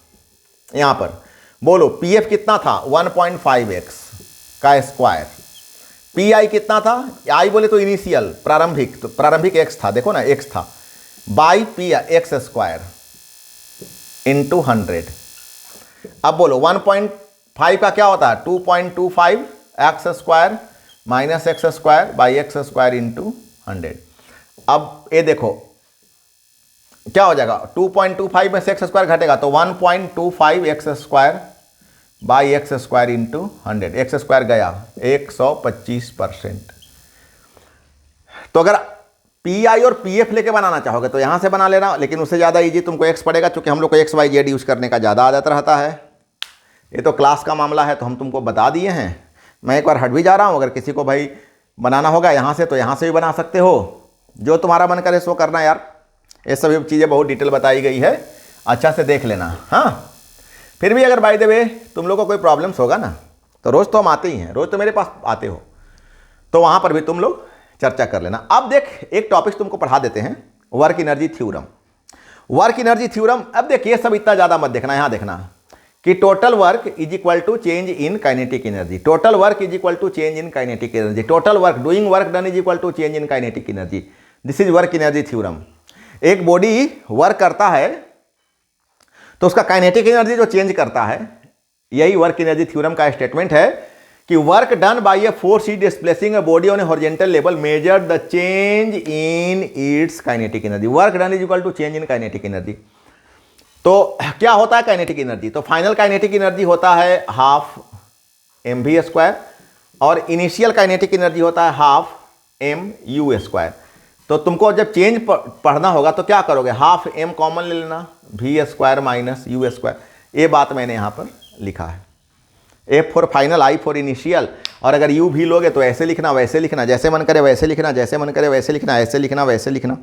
यहां पर बोलो pf कितना था 1.5x का स्क्वायर, pi कितना था, i बोले तो इनिशियल प्रारंभिक, तो प्रारंभिक x था, देखो ना x था, by P x square into 100। अब बोलो 1.5 का क्या होता है 2.25 x square minus x square by x square into 100। अब ये देखो क्या हो जाएगा, 2.25 में से एक्स स्क्वायर घटेगा तो 1.25 x square by x square into 100। X square गया 125%। तो अगर पी आई और पी एफ लेके बनाना चाहोगे तो यहां से बना लेना, लेकिन उससे ज़्यादा इजी तुमको एक्स पड़ेगा, क्योंकि हम लोग को एक्स वाई जेड यूज़ करने का ज़्यादा आदत रहता है। ये तो क्लास का मामला है तो हम तुमको बता दिए हैं। मैं एक बार हट भी जा रहा हूँ, अगर किसी को भाई बनाना होगा यहाँ से तो यहाँ से भी बना सकते हो, जो तुम्हारा मन करे सो करना यार। ये सभी चीज़ें बहुत डिटेल बताई गई है, अच्छा से देख लेना। हाँ, फिर भी अगर बाय द वे तुम लोग को कोई प्रॉब्लम्स होगा ना, तो रोज़ तो हम आते ही हैं, रोज़ तो मेरे पास आते हो, तो वहाँ पर भी तुम लोग चर्चा कर लेना। अब देख एक टॉपिक तुमको पढ़ा देते हैं, work energy theorem. Work energy theorem, अब देख ये सब इतना ज़्यादा मत देखना, यहाँ देखना कि total work is equal to change in kinetic energy, total work is equal to change in kinetic energy, total work doing work done is equal to change in kinetic energy. This is work energy theorem. एक body work करता है तो उसका kinetic energy जो change करता है, यही work energy theorem का स्टेटमेंट है कि work done by a force is displacing a body on a horizontal level measure the change in its kinetic energy. Work done is equal to change in kinetic energy. तो क्या होता है kinetic energy, तो final kinetic energy होता है half mv square और initial kinetic energy होता है हाफ mu स्क्वायर। तो तुमको जब चेंज पढ़ना होगा तो क्या करोगे, हाफ m कॉमन ले लेना, v square minus u square. ये बात मैंने यहाँ पर लिखा है, F for final, I for initial. और अगर u भी लोगे तो ऐसे लिखना वैसे लिखना, जैसे मन करे वैसे लिखना, जैसे मन करे वैसे लिखना, ऐसे लिखना वैसे लिखना।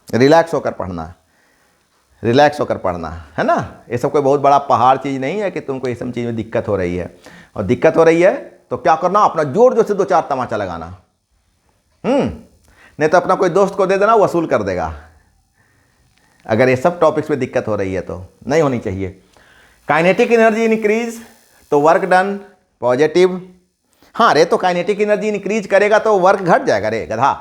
रिलैक्स होकर पढ़ना है, रिलैक्स होकर पढ़ना है ना। ये सब कोई बहुत बड़ा पहाड़ चीज़ नहीं है कि तुमको ये सब चीज़ में दिक्कत हो रही है, और दिक्कत हो रही है तो क्या करना, अपना जोर जोर से 2-4 तमाचा लगाना। नहीं तो अपना कोई दोस्त को दे देना, वसूल कर देगा। अगर ये सब टॉपिक्स में दिक्कत हो रही है तो नहीं होनी चाहिए। काइनेटिक एनर्जी इंक्रीज तो वर्क डन पॉजिटिव। हाँ रे, तो काइनेटिक एनर्जी इंक्रीज करेगा तो वर्क घट जाएगा रे गधा।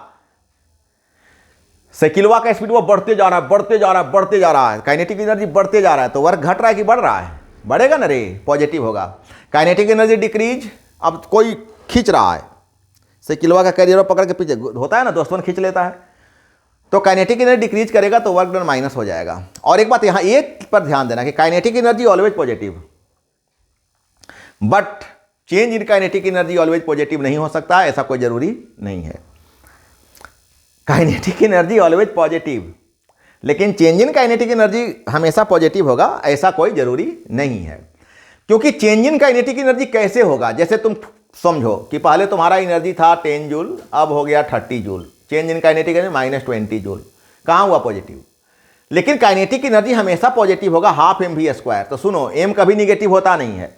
साइकिलवा का स्पीड वो बढ़ते जा रहा है, बढ़ते जा रहा है, बढ़ते जा रहा है, काइनेटिक एनर्जी बढ़ते जा रहा है, तो वर्क घट रहा है कि बढ़ रहा है, बढ़ेगा ना रे, पॉजिटिव होगा। काइनेटिक एनर्जी डिक्रीज, अब कोई खींच रहा है, साइकिलवा का कैरियर पकड़ के पीछे होता है ना, दोस्तों खींच लेता है, तो काइनेटिक एनर्जी डिक्रीज करेगा तो वर्क डन माइनस हो जाएगा। और एक बात यहाँ एक पर ध्यान देना कि kinetic energy always positive, but change in kinetic energy always positive नहीं हो सकता, ऐसा कोई जरूरी नहीं है। काइनेटिक एनर्जी ऑलवेज पॉजिटिव, लेकिन चेंज इन काइनेटिक एनर्जी हमेशा पॉजिटिव होगा, ऐसा कोई जरूरी नहीं है। क्योंकि चेंज इन काइनेटिक एनर्जी कैसे होगा, जैसे तुम समझो कि पहले तुम्हारा एनर्जी था 10 जूल, अब हो गया 30 joule, change in kinetic energy -20 joule, कहाँ हुआ पॉजिटिव। लेकिन काइनेटिक एनर्जी हमेशा पॉजिटिव होगा, हाफ mv स्क्वायर। तो सुनो, m कभी निगेटिव होता नहीं है,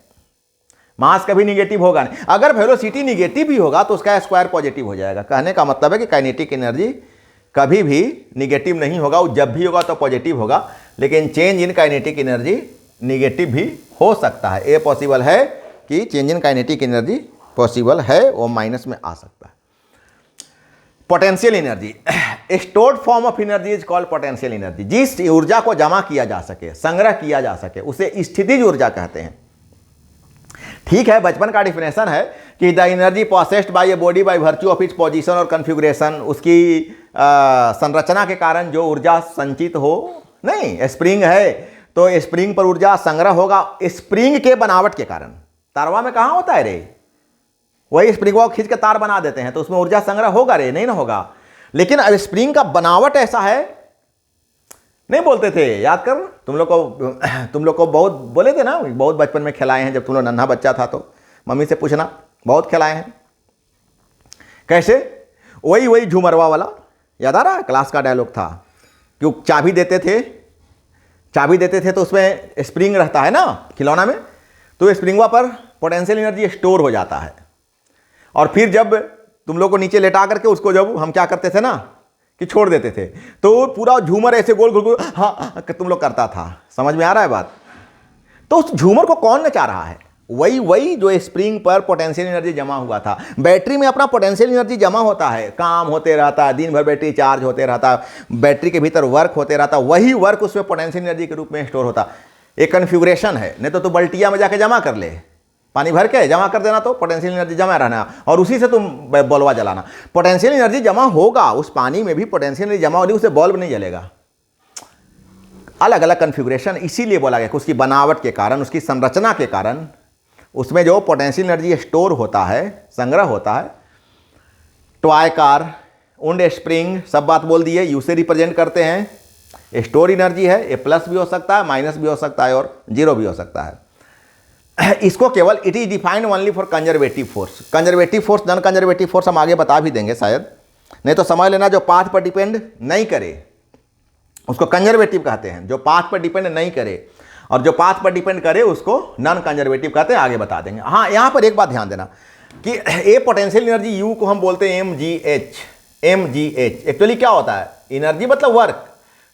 मास कभी निगेटिव होगा नहीं। अगर वेलोसिटी निगेटिव भी होगा तो उसका स्क्वायर पॉजिटिव हो जाएगा। कहने का मतलब है कि काइनेटिक एनर्जी कभी भी निगेटिव नहीं होगा, वो जब भी होगा तो पॉजिटिव होगा। लेकिन change in kinetic energy negative भी हो सकता है, ये पॉसिबल है कि change in kinetic energy possible है, वो माइनस में आ सकता है। Potential energy, stored form of energy is called potential energy. जिस ऊर्जा को जमा किया जा सके, संग्रह किया जा सके, उसे स्थितिज ऊर्जा कहते हैं। ठीक है, बचपन का डिफिनेशन है कि the energy processed bye a body by virtue of its position और कॉन्फ़िगरेशन, उसकी संरचना के कारण जो ऊर्जा संचित हो। नहीं, स्प्रिंग है तो स्प्रिंग पर ऊर्जा संग्रह होगा, स्प्रिंग के बनावट के कारण। तारवा में कहाँ होता है रे, वही स्प्रिंग को खींच के तार बना देते हैं तो उसमें ऊर्जा संग्रह होगा रे, नहीं ना होगा। लेकिन अब स्प्रिंग का बनावट ऐसा है, नहीं बोलते थे, याद कर, तुम लोग को बहुत बोले थे ना, बहुत बचपन में खिलाए हैं। जब तुम लोग नन्हा बच्चा था तो मम्मी से पूछना, बहुत खिलाए हैं। कैसे, वही झूमरवा वाला याद आ रहा है? क्लास का डायलॉग था कि चाबी देते थे तो उसमें स्प्रिंग रहता है ना खिलौना में, तो स्प्रिंगवा पर पोटेंशियल एनर्जी स्टोर हो जाता है। और फिर जब तुम लोग को नीचे लेटा करके उसको जब हम क्या करते थे ना कि छोड़ देते थे, तो पूरा झूमर ऐसे गोल गोल गोल हाँ तुम लोग करता था। समझ में आ रहा है बात? तो उस झूमर को कौन नचा रहा है? वही जो स्प्रिंग पर पोटेंशियल एनर्जी जमा हुआ था। बैटरी में अपना पोटेंशियल एनर्जी जमा होता है, काम होते रहता है, दिन भर बैटरी चार्ज होते रहता है, बैटरी के भीतर वर्क होते रहता है, वही वर्क उसमें पोटेंशियल एनर्जी के रूप में स्टोर होता। एक कन्फिगरेशन है, नहीं तो तू बल्टिया में जाके जमा कर ले, पानी भर के जमा कर देना तो पोटेंशियल एनर्जी जमा रहना और उसी से तुम बल्बा जलाना। पोटेंशियल एनर्जी जमा होगा, उस पानी में भी पोटेंशियल एनर्जी जमा होगी, उससे बल्ब नहीं जलेगा। अलग अलग कन्फिगरेशन, इसीलिए बोला गया कि उसकी बनावट के कारण, उसकी संरचना के कारण उसमें जो पोटेंशियल एनर्जी स्टोर होता है, संग्रह होता है। टॉय कार, उंड स्प्रिंग, सब बात बोल दिए, यू से रिप्रेजेंट करते हैं। स्टोर एनर्जी है, ये प्लस भी हो सकता है, माइनस भी हो सकता है और जीरो भी हो सकता है। इसको केवल it is defined only for conservative force. Conservative force, non conservative force हम आगे बता भी देंगे शायद, नहीं तो समझ लेना जो पाथ पर डिपेंड नहीं करे उसको कंजर्वेटिव कहते हैं, जो पाथ पर डिपेंड नहीं करे, और जो पाथ पर डिपेंड करे उसको नॉन कंजर्वेटिव कहते हैं। आगे बता देंगे। हाँ, यहाँ पर एक बात ध्यान देना कि ए पोटेंशियल एनर्जी यू को हम बोलते हैं mgh। एक्चुअली क्या होता है? एनर्जी मतलब वर्क।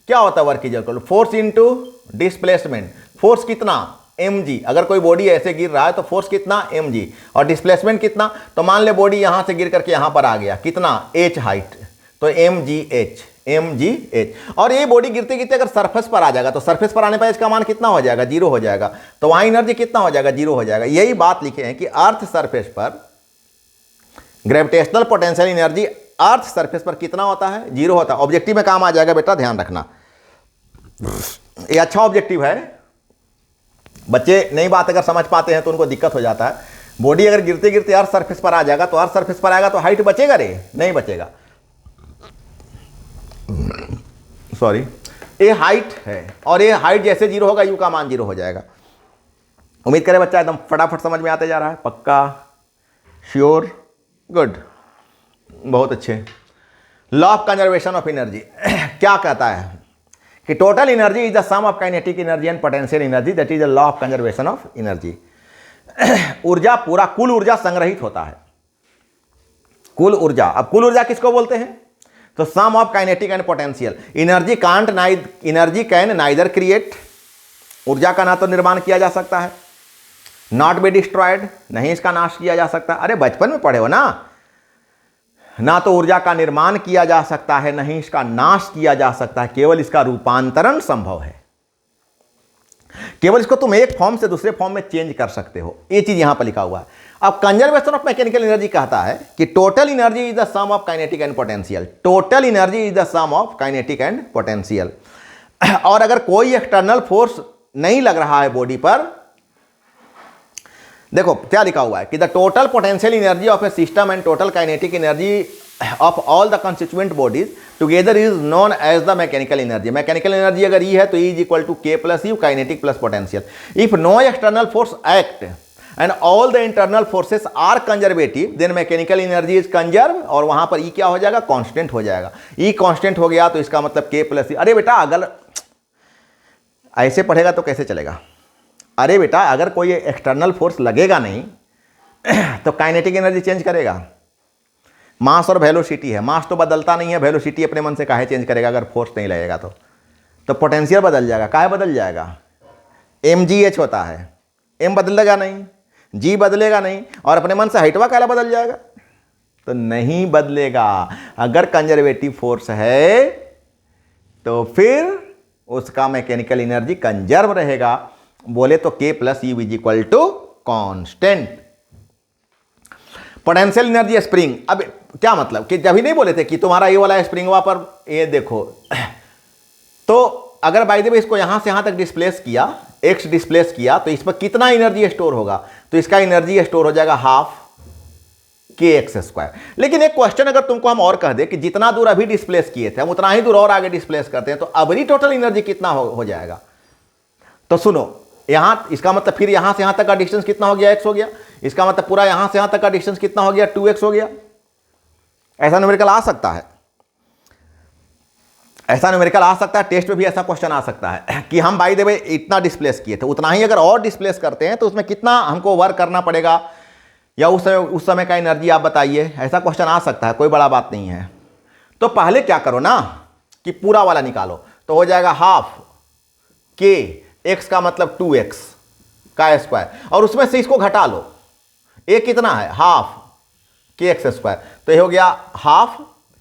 क्या होता है work? Is force into displacement. Force कितना? mg। अगर कोई बॉडी ऐसे गिर रहा है तो फोर्स कितना? mg। और डिस्प्लेसमेंट कितना? तो मान ले बॉडी यहां से गिर करके यहां पर आ गया, कितना? h हाइट, तो mgh। और ये बॉडी गिरते गिरते अगर सरफेस पर आ जाएगा तो सरफेस पर आने पर इसका मान कितना हो जाएगा? जीरो हो जाएगा। तो वहां एनर्जी कितना हो जाएगा? जीरो हो जाएगा। यही बात लिखे हैं कि अर्थ सरफेस पर gravitational potential energy earth surface पर कितना होता है? जीरो होता है। ऑब्जेक्टिव में काम आ जाएगा बेटा, ध्यान रखना, ये अच्छा ऑब्जेक्टिव है। बच्चे नई बात अगर समझ पाते हैं तो उनको दिक्कत हो जाता है। बॉडी अगर गिरते गिरते अर्थ सरफेस पर आ जाएगा तो अर्थ सरफेस पर आएगा तो हाइट बचेगा रे? नहीं बचेगा। सॉरी, ये हाइट है और ये हाइट जैसे जीरो होगा यू का मान जीरो हो जाएगा। उम्मीद करें बच्चा एकदम फटाफट समझ में आते जा रहा है। पक्का? श्योर? गुड, बहुत अच्छे। Law of conservation of energy क्या कहता है कि total energy is the sum of kinetic energy and potential energy, that is the law of conservation of energy. ऊर्जा, पूरा कुल ऊर्जा संग्रहित होता है, कुल ऊर्जा। अब कुल ऊर्जा किसको बोलते हैं? तो sum of kinetic and potential. Energy can neither create, ऊर्जा का ना तो निर्माण किया जा सकता है, नॉट बी डिस्ट्रॉयड, नहीं इसका नाश किया जा सकता। अरे बचपन में पढ़े हो ना तो ऊर्जा का निर्माण किया जा सकता है, नहीं इसका नाश किया जा सकता है, केवल इसका रूपांतरण संभव है। केवल इसको तुम एक फॉर्म से दूसरे फॉर्म में चेंज कर सकते हो, ये चीज यहां पर लिखा हुआ है। अब कंजर्वेशन ऑफ मैकेनिकल एनर्जी कहता है कि total energy is the sum of kinetic and potential. Total energy is the sum of kinetic and potential. और अगर कोई एक्सटर्नल फोर्स नहीं लग रहा है बॉडी पर, देखो क्या लिखा हुआ है कि the total potential energy of a system and total kinetic energy of all the constituent bodies together is known as the mechanical energy. Mechanical energy अगर ई है तो E is equal to K plus U, kinetic plus potential. If no external force act and all the internal forces are conservative then mechanical energy is conserve, और वहां पर ई क्या हो जाएगा? Constant हो जाएगा। ई कांस्टेंट हो गया तो इसका मतलब के प्लस यू। अरे बेटा अगर ऐसे पढ़ेगा तो कैसे चलेगा? अरे बेटा अगर कोई एक्सटर्नल फोर्स लगेगा नहीं तो काइनेटिक एनर्जी चेंज करेगा। मास और वेलोसिटी है, मास तो बदलता नहीं है, वेलोसिटी अपने मन से काहे चेंज करेगा अगर फोर्स नहीं लगेगा तो पोटेंशियल बदल जाएगा। काहे बदल जाएगा? mgh होता है, m बदलेगा नहीं, g बदलेगा नहीं, और अपने मन से हाइटवा काला बदल जाएगा? तो नहीं बदलेगा। अगर कंजर्वेटिव फोर्स है तो फिर उसका मैकेनिकल एनर्जी कंजर्व रहेगा। बोले तो k plus U is equal to constant. Potential energy spring, अब क्या मतलब कि जब ही नहीं बोले थे कि तुम्हारा ये वाला स्प्रिंग वहां पर ये देखो, तो अगर बाय द वे इसको यहां से यहां तक डिस्प्लेस किया, x डिस्प्लेस किया, तो इस पर कितना एनर्जी स्टोर होगा? तो इसका एनर्जी स्टोर हो जाएगा हाफ kx²। लेकिन एक क्वेश्चन अगर तुमको हम और कह दे कि जितना दूर अभी डिस्प्लेस किए थे हम उतना ही दूर और आगे डिस्प्लेस करते हैं तो अबरी टोटल एनर्जी कितना हो जाएगा? तो सुनो, यहां इसका मतलब फिर यहां से यहां तक का डिस्टेंस कितना हो गया? x हो गया। इसका मतलब पूरा यहां से यहां तक का डिस्टेंस कितना हो गया? 2x हो गया। ऐसा न्यूमेरिकल आ सकता है। ऐसा न्यूमेरिकल आ सकता है, टेस्ट में भी ऐसा क्वेश्चन आ सकता है कि हम बाय द वे इतना डिस्प्लेस किए थे, उतना ही अगर और डिस्प्लेस करते हैं तो उसमें कितना हमको वर्क करना पड़ेगा, या उस समय का एनर्जी आप बताइए। ऐसा क्वेश्चन आ सकता है, कोई बड़ा बात नहीं है। तो पहले क्या करो ना कि पूरा वाला निकालो, तो हो जाएगा हाफ के एक्स का मतलब 2x का स्क्वायर, और उसमें से इसको घटा लो, ए कितना है हाफ के एक्स स्क्वायर, तो ये हो गया हाफ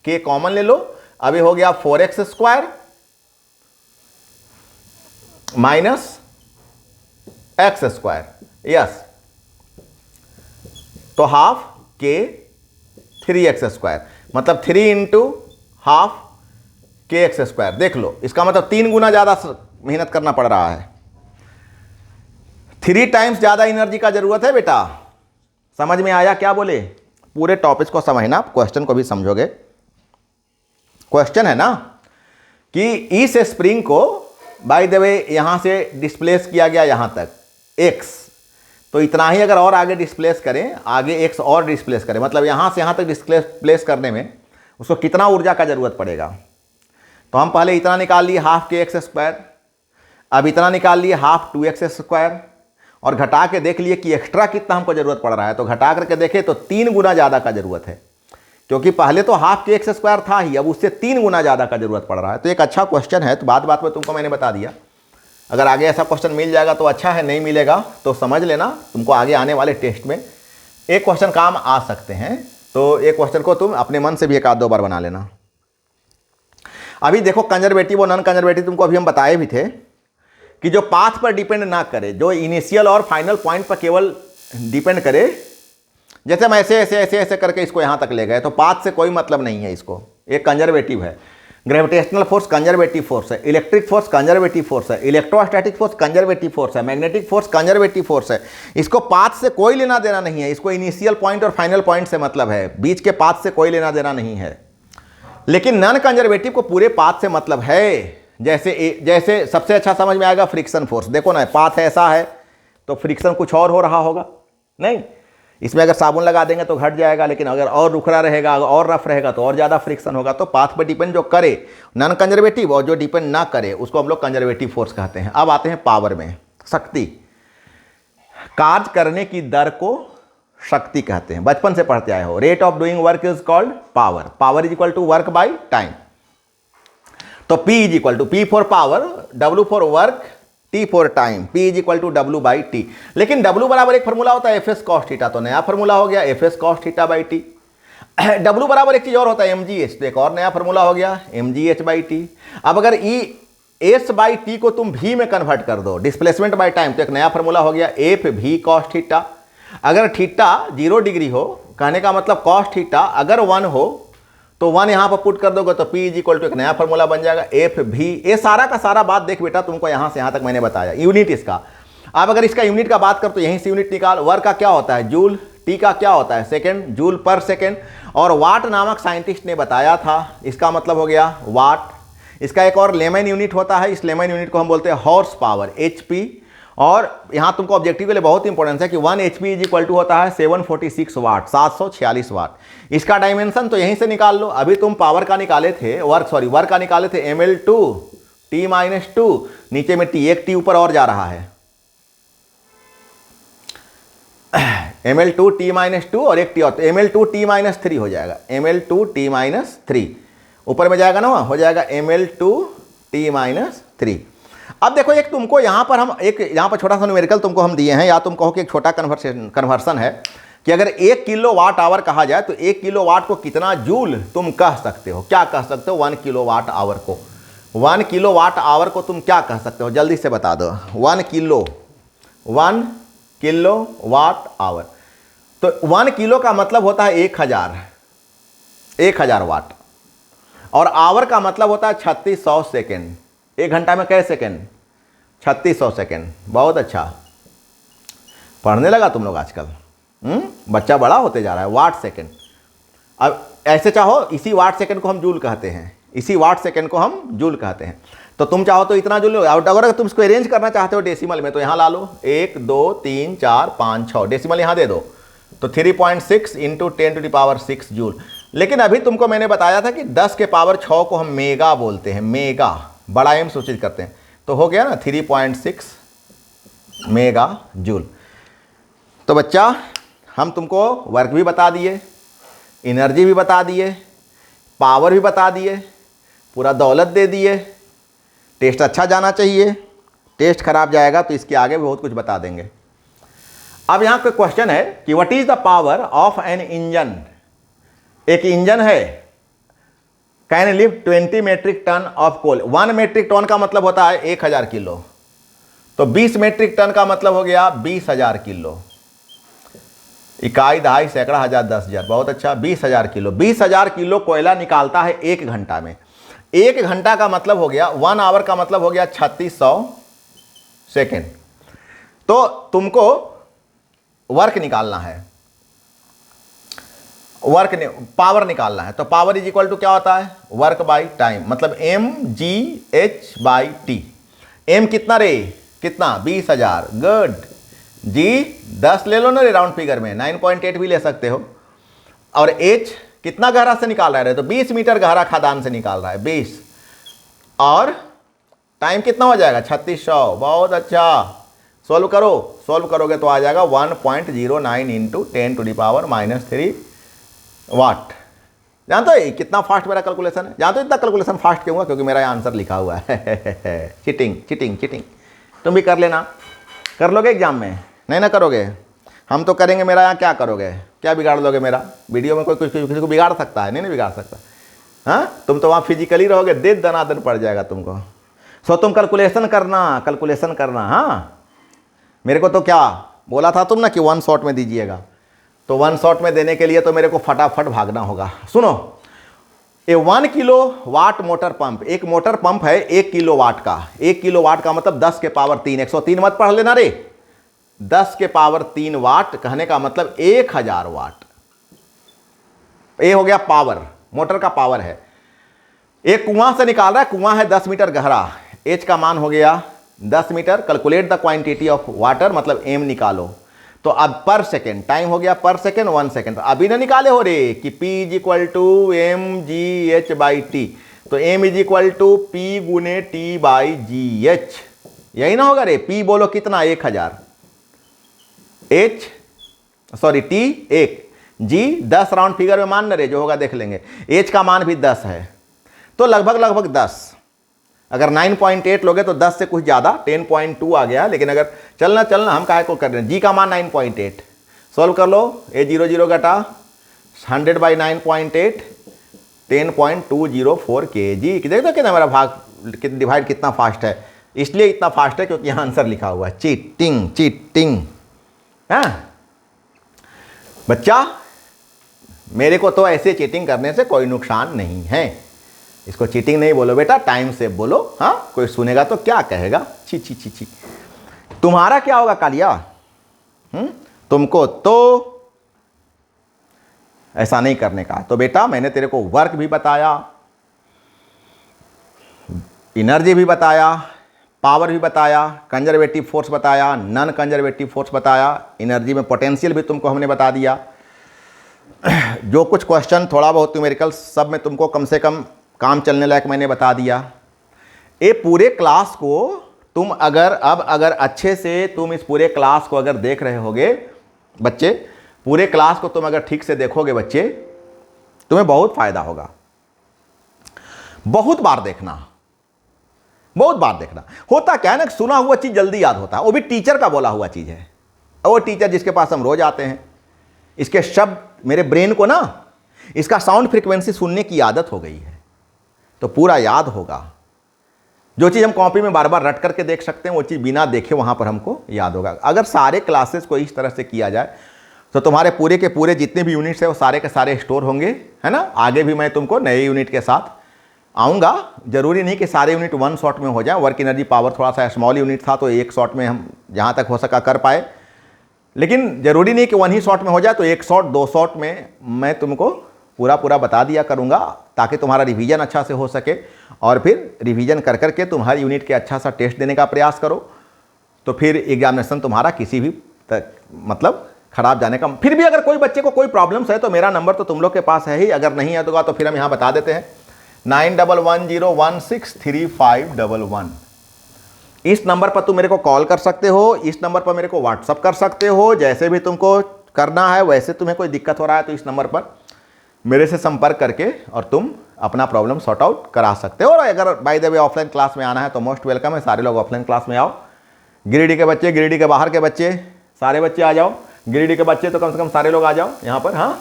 के कॉमन ले लो, अभी हो गया 4x square minus x square, yes, तो हाफ के 3x स्क्वायर मतलब 3 इंटू हाफ के एक्स स्क्वायर। देख लो, इसका मतलब 3 गुना ज़्यादा मेहनत करना पड़ रहा है, 3 टाइम्स ज़्यादा एनर्जी का जरूरत है बेटा। समझ में आया क्या बोले? पूरे टॉपिक को समझना, क्वेश्चन को भी समझोगे। क्वेश्चन है ना कि इस स्प्रिंग को बाय द वे यहां से डिस्प्लेस किया गया यहां तक x, तो इतना ही अगर और आगे डिस्प्लेस करें, आगे x और डिस्प्लेस करें, मतलब यहां से यहां तक डिस्प्लेस करने में उसको कितना ऊर्जा का जरूरत पड़ेगा। तो हम पहले इतना निकाल लिए हाफ के एक्स स्क्वायर, अब इतना निकाल लिए हाफ 2x स्क्वायर, और घटा के देख लिए कि एक्स्ट्रा कितना हमको जरूरत पड़ रहा है, तो घटा करके देखे तो 3 गुना ज़्यादा का जरूरत है, क्योंकि पहले तो हाफ के एक्स स्क्वायर था ही, अब उससे 3 गुना ज़्यादा का जरूरत पड़ रहा है। तो एक अच्छा क्वेश्चन है, तो बात बात में तुमको मैंने बता दिया। अगर आगे ऐसा क्वेश्चन मिल जाएगा तो अच्छा है, नहीं मिलेगा तो समझ लेना तुमको आगे आने वाले टेस्ट में एक क्वेश्चन काम आ सकते हैं। तो एक क्वेश्चन को तुम अपने मन से भी एक आध दो बार बना लेना। अभी देखो कंजर्वेटिव और नॉन कंजर्वेटिव तुमको अभी हम बताए भी थे कि जो पाथ पर डिपेंड ना करे, जो इनिशियल और फाइनल पॉइंट पर केवल डिपेंड करे, जैसे हम ऐसे ऐसे ऐसे ऐसे करके इसको यहाँ तक ले गए, तो पाथ से कोई मतलब नहीं है इसको, एक कंजर्वेटिव है। ग्रेविटेशनल फोर्स कंजर्वेटिव फोर्स है, इलेक्ट्रिक फोर्स कंजर्वेटिव फोर्स है, इलेक्ट्रोस्टैटिक फोर्स कंजर्वेटिव फोर्स है, मैग्नेटिक फोर्स कंजर्वेटिव फोर्स है। इसको पाथ से कोई लेना देना नहीं है, इसको इनिशियल पॉइंट और फाइनल पॉइंट से मतलब है, बीच के पाथ से कोई लेना देना नहीं है। लेकिन नॉन कंजर्वेटिव को पूरे पाथ से मतलब है। जैसे सबसे अच्छा समझ में आएगा फ्रिक्शन फोर्स। देखो ना, पाथ ऐसा है तो फ्रिक्शन कुछ और हो रहा होगा, नहीं, इसमें अगर साबुन लगा देंगे तो घट जाएगा, लेकिन अगर और रुखरा रहेगा और रफ रहेगा तो और ज़्यादा फ्रिक्शन होगा। तो पाथ पर डिपेंड जो करे नॉन कंजर्वेटिव, और जो डिपेंड ना करे उसको हम लोग कंजर्वेटिव फोर्स कहते हैं। अब आते हैं पावर में, शक्ति। कार्य करने की दर को शक्ति कहते हैं, बचपन से पढ़ते आए हो। Rate of doing work is called power, power is equal to work by time. तो P is equal to P for power, W for work, T for time, P is equal to W by T. लेकिन W बराबर एक formula होता है F S cos theta, तो नया formula हो गया F S cos theta by T. W बराबर एक चीज और होता है mgh, तो एक और नया फॉर्मूला हो गया mgh बाई टी। अब अगर E एस बाई टी को तुम V में कन्वर्ट कर दो, डिस्प्लेसमेंट बाई टाइम, तो एक नया फॉर्मूला हो गया एफ भी कॉस थीटा। अगर थीटा 0 डिग्री हो, कहने का मतलब कॉस थीटा अगर 1 हो तो 1 यहां पर पुट कर दोगे तो P इज इक्वल टू एक नया फॉर्मूला बन जाएगा एफ भी। ये सारा का सारा बात देख बेटा, तुमको यहां से यहां तक मैंने बताया, यूनिट इसका। अब अगर इसका यूनिट का बात कर तो यहीं से यूनिट निकाल। वर्क का क्या होता है जूल, टी का क्या होता है सेकेंड, जूल पर सेकेंड, और वाट नामक साइंटिस्ट ने बताया था, इसका मतलब हो गया वाट। इसका एक और लेमन यूनिट होता है, इस लेमन यूनिट को हम बोलते हैं हॉर्स पावर, HP। और यहां तुमको ऑब्जेक्टिव के लिए बहुत इंपॉर्टेंस है कि 1 HP इज इक्वल टू होता है 746 वाट, 746 वाट। इसका डायमेंशन तो यहीं से निकाल लो। अभी तुम पावर का निकाले थे, वर्क का निकाले थे ml2 T-2, नीचे में T, एक T ऊपर और जा रहा है, ml2 T-2 और एक T और ml2 T-3 हो जाएगा, ml2 T-3 ऊपर में जाएगा ना, हो जाएगा ml2 T-3। अब देखो एक तुमको यहां पर हम एक यहां पर छोटा सा न्यूमेरिकल तुमको हम दिए हैं, या तुम कहो कि एक छोटा कन्वर्सन है कि अगर 1 किलो वाट आवर कहा जाए तो 1 किलो वाट को कितना जूल तुम कह सकते हो, क्या कह सकते हो 1 किलो वाट आवर को, 1 किलो वाट आवर को तुम क्या कह सकते हो, जल्दी से बता दो। 1 किलो वाट आवर, तो 1 किलो का मतलब होता है 1000 वाट, और आवर का मतलब होता है 3600 सेकेंड। 1 घंटा में कै सेकेंड, 3600 सेकेंड। बहुत अच्छा पढ़ने लगा तुम लोग आजकल, बच्चा बड़ा होते जा रहा है। वाट सेकेंड, अब ऐसे चाहो इसी वाट सेकेंड को हम जूल कहते हैं, इसी वाट सेकेंड को हम जूल कहते हैं। तो तुम चाहो तो इतना जूल, अगर तुम इसको अरेंज करना चाहते हो डेसिमल में तो यहाँ ला लो, 1 2 3 4 5 6 डेसिमल यहाँ दे दो, तो 3.6 × 10⁻⁶ जूल। लेकिन अभी तुमको मैंने बताया था कि 10 के पावर 6 को हम मेगा बोलते हैं, मेगा, बड़ा एम सूचित करते हैं, तो हो गया ना 3.6 मेगा जूल। तो बच्चा हम तुमको वर्क भी बता दिए, एनर्जी भी बता दिए, पावर भी बता दिए, पूरा दौलत दे दिए। टेस्ट अच्छा जाना चाहिए, टेस्ट खराब जाएगा तो इसके आगे भी बहुत कुछ बता देंगे। अब यहाँ पे क्वेश्चन है कि what is the power of an engine. एक इंजन है, can lift 20 metric ton of coal. 1 metric ton का मतलब होता है 1000 किलो, तो 20 मेट्रिक टन का मतलब हो गया 20,000 किलो। इकाई, दहाई, सैकड़ा, हजार, 10,000, बहुत अच्छा। 20,000 किलो, 20,000 किलो कोयला निकालता है 1 घंटा में। 1 घंटा का मतलब हो गया 1 आवर का मतलब हो गया 3600 सेकेंड। तो तुमको वर्क निकालना है, पावर निकालना है। तो पावर इज इक्वल टू क्या होता है, वर्क बाई टाइम, मतलब mgh/t। m कितना रे, कितना, 20,000, गुड। g 10 ले लो ना रे राउंड फिगर में, 9.8 भी ले सकते हो। और h कितना गहरा से निकाल रहा है, तो 20 मीटर गहरा खदान से निकाल रहा है, 20। और टाइम कितना हो जाएगा, 3600, बहुत अच्छा। सॉल्व करो, सॉल्व करोगे तो आ जाएगा 1.09 इंटू 10⁻³ वाट। जानते हो कितना फास्ट मेरा कैलकुलेशन है, जानते हो इतना कैलकुलेशन फास्ट क्यों हुआ, क्योंकि मेरा आंसर लिखा हुआ है। चिटिंग चिटिंग चिटिंग, तुम भी कर लेना। कर लोगे एग्जाम में, नहीं ना करोगे, हम तो करेंगे। मेरा यहाँ क्या करोगे, क्या बिगाड़ लोगे मेरा, वीडियो में कोई किसी को बिगाड़ सकता है, नहीं बिगाड़ सकता। हाँ, तुम तो वहाँ फिजिकली रहोगे, दे दनादन पड़ जाएगा तुमको। सो तुम कैलकुलेशन करना, कैलकुलेशन करना। हाँ, मेरे को तो क्या बोला था तुम ना कि 1 शॉट में दीजिएगा, तो 1 शॉट में देने के लिए तो मेरे को फटाफट भागना होगा। सुनो, ये 1 किलो वाट मोटर पंप, एक मोटर पंप है 1 किलो वाट का। 1 किलो वाट का मतलब 10 के पावर 3, 103 मत पढ़ लेना रे, 10 के पावर 3 वाट कहने का मतलब 1000 वाट। ये हो गया पावर, मोटर का पावर है। एक कुआं से निकाल रहा है, कुआं है 10 मीटर गहरा, एच का मान हो गया 10 metre. Calculate the quantity of water, मतलब एम निकालो। तो अब पर सेकेंड, टाइम हो गया पर सेकेंड 1 सेकेंड। अभी ना निकाले हो रे कि P is equal to mgh/t, तो m is equal to P गुने T/gh, यही ना होगा रे। P बोलो कितना, 1000, h sorry T 1, G 10 round figure में मान न रे, जो होगा देख लेंगे। h का मान भी 10 है, तो लगभग 10। अगर 9.8 लोगे तो 10 से कुछ ज़्यादा 10.2 आ गया। लेकिन अगर चलना हम काहे को कर रहे हैं, जी का मान 9.8, सॉल्व कर लो। a00 घटा 100/9.8, 10.204 kg। देख दो कितना मेरा भाग डिवाइड कितना फास्ट है, इसलिए इतना फास्ट है क्योंकि यहाँ आंसर लिखा हुआ है। चीटिंग चीटिंग, हाँ बच्चा, मेरे को तो ऐसे चीटिंग करने से कोई नुकसान नहीं है। इसको चीटिंग नहीं बोलो बेटा, टाइम से बोलो। हाँ, कोई सुनेगा तो क्या कहेगा, छी छी छी छी। तुम्हारा क्या होगा कालिया, तुमको तो ऐसा नहीं करने का। तो बेटा मैंने तेरे को वर्क भी बताया, एनर्जी भी बताया, पावर भी बताया, कंजर्वेटिव फोर्स बताया, नॉन कंजर्वेटिव फोर्स बताया, एनर्जी में पोटेंशियल भी तुमको हमने बता दिया। जो कुछ क्वेश्चन थोड़ा बहुत न्यूमेरिकल सब में तुमको कम से कम काम चलने लायक मैंने बता दिया। ये पूरे क्लास को तुम अगर अच्छे से तुम इस पूरे क्लास को अगर देख रहे होगे बच्चे, पूरे क्लास को तुम अगर ठीक से देखोगे बच्चे, तुम्हें बहुत फायदा होगा। बहुत बार देखना, बहुत बार देखना। होता क्या है ना, सुना हुआ चीज जल्दी याद होता है, वो भी टीचर का बोला हुआ चीज है। और वो टीचर जिसके पास हम रोज आते हैं, इसके शब्द मेरे ब्रेन को ना, इसका साउंड फ्रीक्वेंसी सुनने की आदत हो गई है, तो पूरा याद होगा। जो चीज़ हम कॉपी में बार बार रट करके देख सकते हैं, वो चीज़ बिना देखे वहाँ पर हमको याद होगा। अगर सारे क्लासेस को इस तरह से किया जाए तो तुम्हारे पूरे के पूरे जितने भी यूनिट्स हैं वो सारे के सारे स्टोर होंगे, है ना। आगे भी मैं तुमको नए यूनिट के साथ आऊँगा। ज़रूरी नहीं कि सारे यूनिट 1 शॉट में हो जाए। वर्क एनर्जी पावर थोड़ा सा स्मॉल यूनिट था, तो 1 शॉट में हम जहाँ तक हो सका कर पाए। लेकिन ज़रूरी नहीं कि 1 ही शॉट में हो जाए, तो 1 शॉट 2 शॉट में मैं तुमको पूरा बता दिया करूँगा, ताकि तुम्हारा रिवीजन अच्छा से हो सके। और फिर रिवीजन कर करके तुम हर यूनिट के अच्छा सा टेस्ट देने का प्रयास करो, तो फिर एग्जामिनेशन तुम्हारा किसी भी मतलब खराब जाने का। फिर भी अगर कोई बच्चे को कोई प्रॉब्लम्स है तो मेरा नंबर तो तुम लोग के पास है ही, अगर नहीं है तो फिर हम यहाँ बता देते हैं 9110163511। इस नंबर पर तुम मेरे को कॉल कर सकते हो, इस नंबर पर मेरे को व्हाट्सअप कर सकते हो, जैसे भी तुमको करना है वैसे। तुम्हें कोई दिक्कत हो रहा है तो इस नंबर पर मेरे से संपर्क करके और तुम अपना प्रॉब्लम सॉर्ट आउट करा सकते हो। और अगर by the way offline class में आना है तो मोस्ट वेलकम है, सारे लोग ऑफलाइन क्लास में आओ। गिरिडीह के बच्चे, गिरिडीह के बाहर के बच्चे, सारे बच्चे आ जाओ। गिरिडीह के बच्चे तो कम से कम सारे लोग आ जाओ यहाँ पर, हाँ।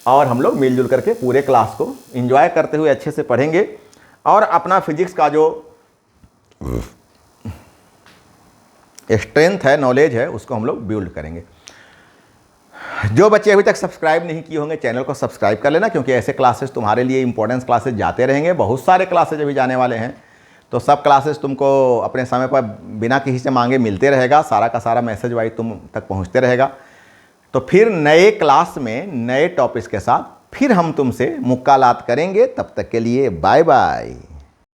और हम लोग मिलजुल करके पूरे क्लास को एंजॉय करते हुए अच्छे से पढ़ेंगे और अपना फिजिक्स का जो स्ट्रेंथ है, नॉलेज है, उसको हम लोग बिल्ड करेंगे। जो बच्चे अभी तक सब्सक्राइब नहीं किए होंगे चैनल को सब्सक्राइब कर लेना, क्योंकि ऐसे क्लासेस तुम्हारे लिए इंपॉर्टेंस क्लासेस जाते रहेंगे। बहुत सारे क्लासेज अभी जाने वाले हैं, तो सब क्लासेस तुमको अपने समय पर बिना किसी से मांगे मिलते रहेगा। सारा का सारा मैसेज वाइज तुम तक पहुंचते रहेगा। तो फिर नए क्लास में नए टॉपिक्स के साथ फिर हम तुमसे मुलाकात करेंगे। तब तक के लिए बाय बाय।